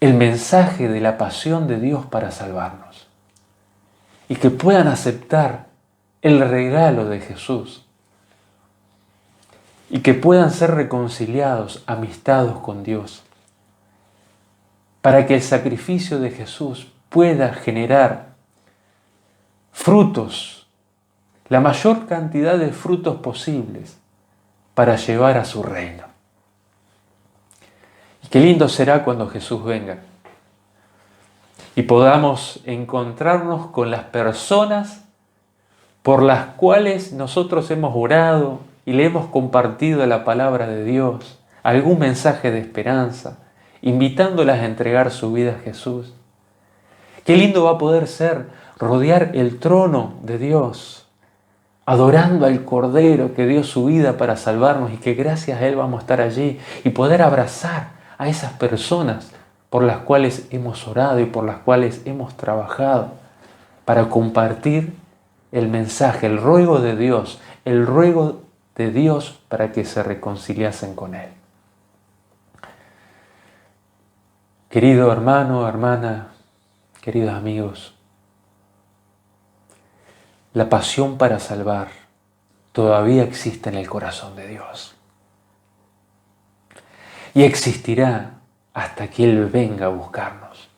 Speaker 9: el mensaje de la pasión de Dios para salvarnos. Y que puedan aceptar el regalo de Jesús. y que puedan ser reconciliados, amistados con Dios, para que el sacrificio de Jesús pueda generar frutos, la mayor cantidad de frutos posibles para llevar a su reino. Y qué lindo será cuando Jesús venga y podamos encontrarnos con las personas por las cuales nosotros hemos orado y le hemos compartido la palabra de Dios, algún mensaje de esperanza, invitándolas a entregar su vida a Jesús. Qué lindo va a poder ser rodear el trono de Dios, adorando al Cordero que dio su vida para salvarnos y que gracias a Él vamos a estar allí y poder abrazar a esas personas por las cuales hemos orado y por las cuales hemos trabajado para compartir el mensaje, el ruego de Dios para que se reconciliasen con Él. Querido hermano, hermana, queridos amigos, la pasión para salvar todavía existe en el corazón de Dios. Y existirá hasta que Él venga a buscarnos.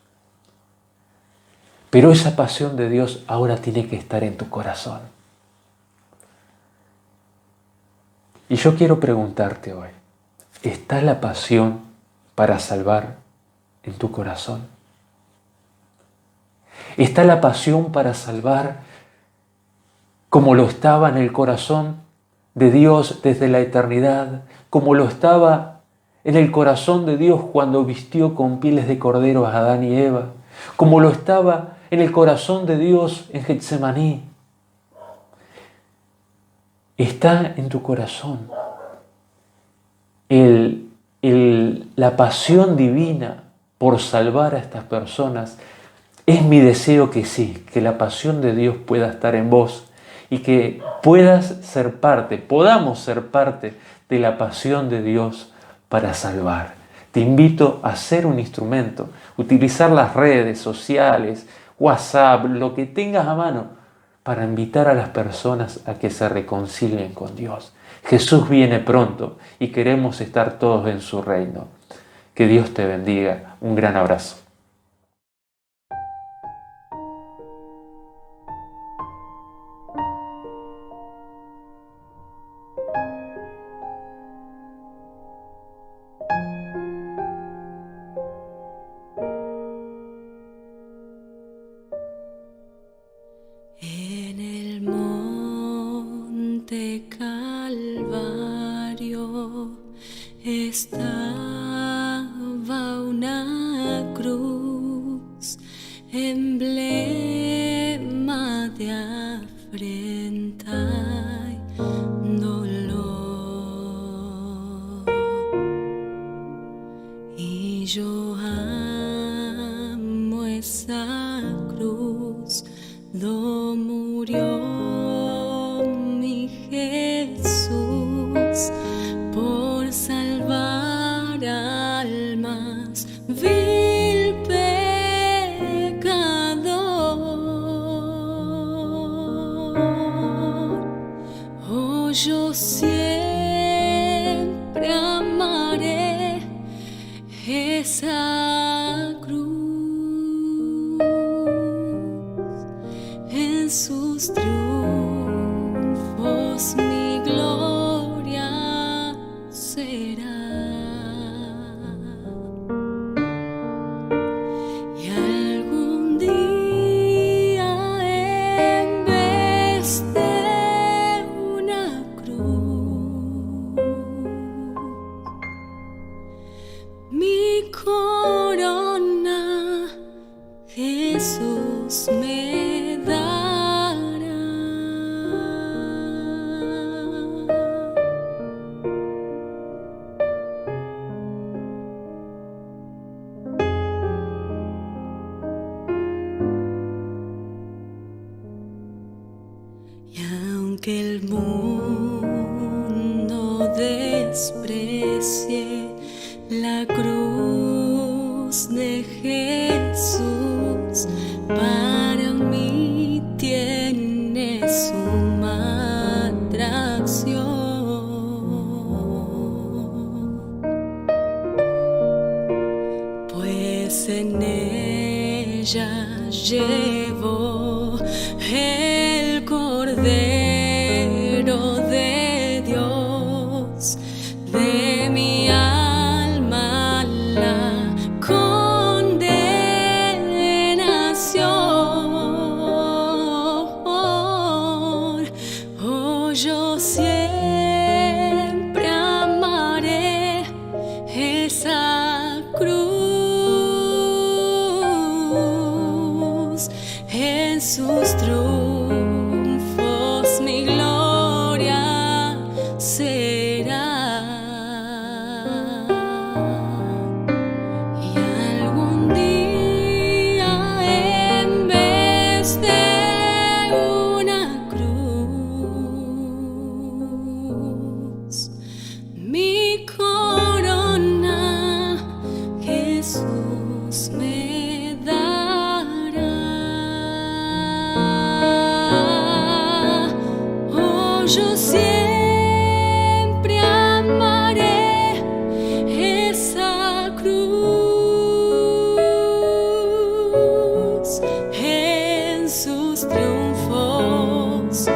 Speaker 9: Pero esa pasión de Dios ahora tiene que estar en tu corazón. Y yo quiero preguntarte hoy, ¿está la pasión para salvar en tu corazón? ¿Está la pasión para salvar como lo estaba en el corazón de Dios desde la eternidad, como lo estaba en el corazón de Dios cuando vistió con pieles de cordero a Adán y Eva, como lo estaba en el corazón de Dios en Getsemaní? Está en tu corazón la pasión divina por salvar a estas personas. Es mi deseo que sí, que la pasión de Dios pueda estar en vos y que podamos ser parte de la pasión de Dios para salvar. Te invito a ser un instrumento, utilizar las redes sociales, WhatsApp, lo que tengas a mano, para invitar a las personas a que se reconcilien con Dios. Jesús viene pronto y queremos estar todos en su reino. Que Dios te bendiga. Un gran abrazo.
Speaker 10: En el monte Calvario estaba una cruz, emblema de afrenta y dolor. Y yo amo esa cruz, do murió mi Jesús por salvar almas, vil pecador. Oh, yo siempre amaré esa cruz. En sus triunfos mi gloria será. Y algún día en vez de una cruz, mi corona Jesús me dará. Y aunque el mundo desprecie la cruz de Jesús, para mí tiene suma atracción. en sus triunfos mi gloria será. Y algún día en vez de una cruz, mi corona Jesús me dará. Oh, yo siempre amaré esa cruz. En sus triunfos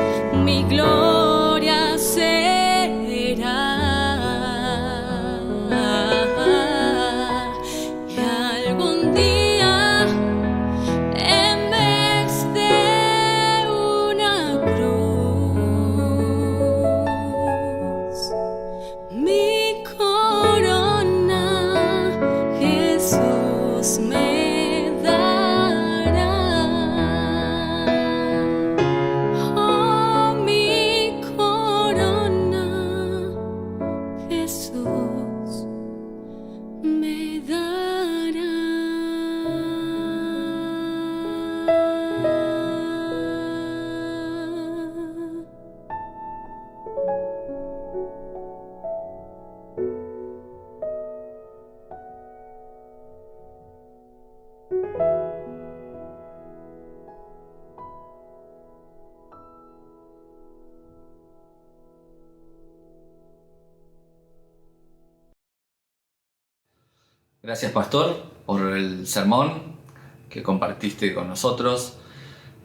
Speaker 10: mi gloria será. Y algún día en vez de una cruz, mi corona Jesús me dará. Oh, mi corona Jesús me dará.
Speaker 1: Gracias, Pastor, por el sermón que compartiste con nosotros.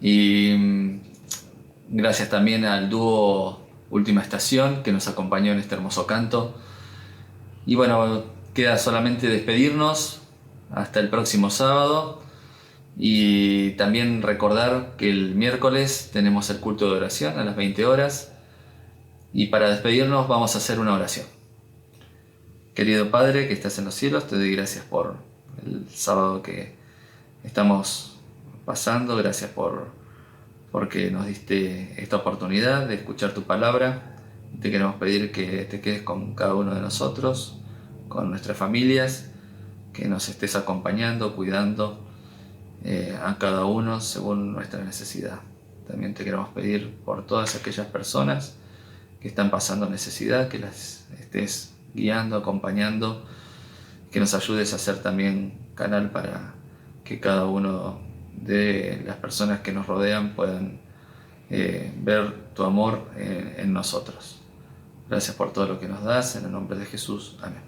Speaker 1: Y gracias también al dúo Última Estación que nos acompañó en este hermoso canto. Y bueno, queda solamente despedirnos hasta el próximo sábado. Y también recordar que el miércoles tenemos el culto de oración a las 20 horas. Y para despedirnos vamos a hacer una oración. Querido Padre que estás en los cielos, te doy gracias por el sábado que estamos pasando. Gracias porque nos diste esta oportunidad de escuchar tu palabra. Te queremos pedir que te quedes con cada uno de nosotros, con nuestras familias, que nos estés acompañando, cuidando a cada uno según nuestra necesidad. También te queremos pedir por todas aquellas personas que están pasando necesidad, que las estés guiando, acompañando, que nos ayudes a ser también canal para que cada uno de las personas que nos rodean puedan ver tu amor en nosotros. Gracias por todo lo que nos das, en el nombre de Jesús. Amén.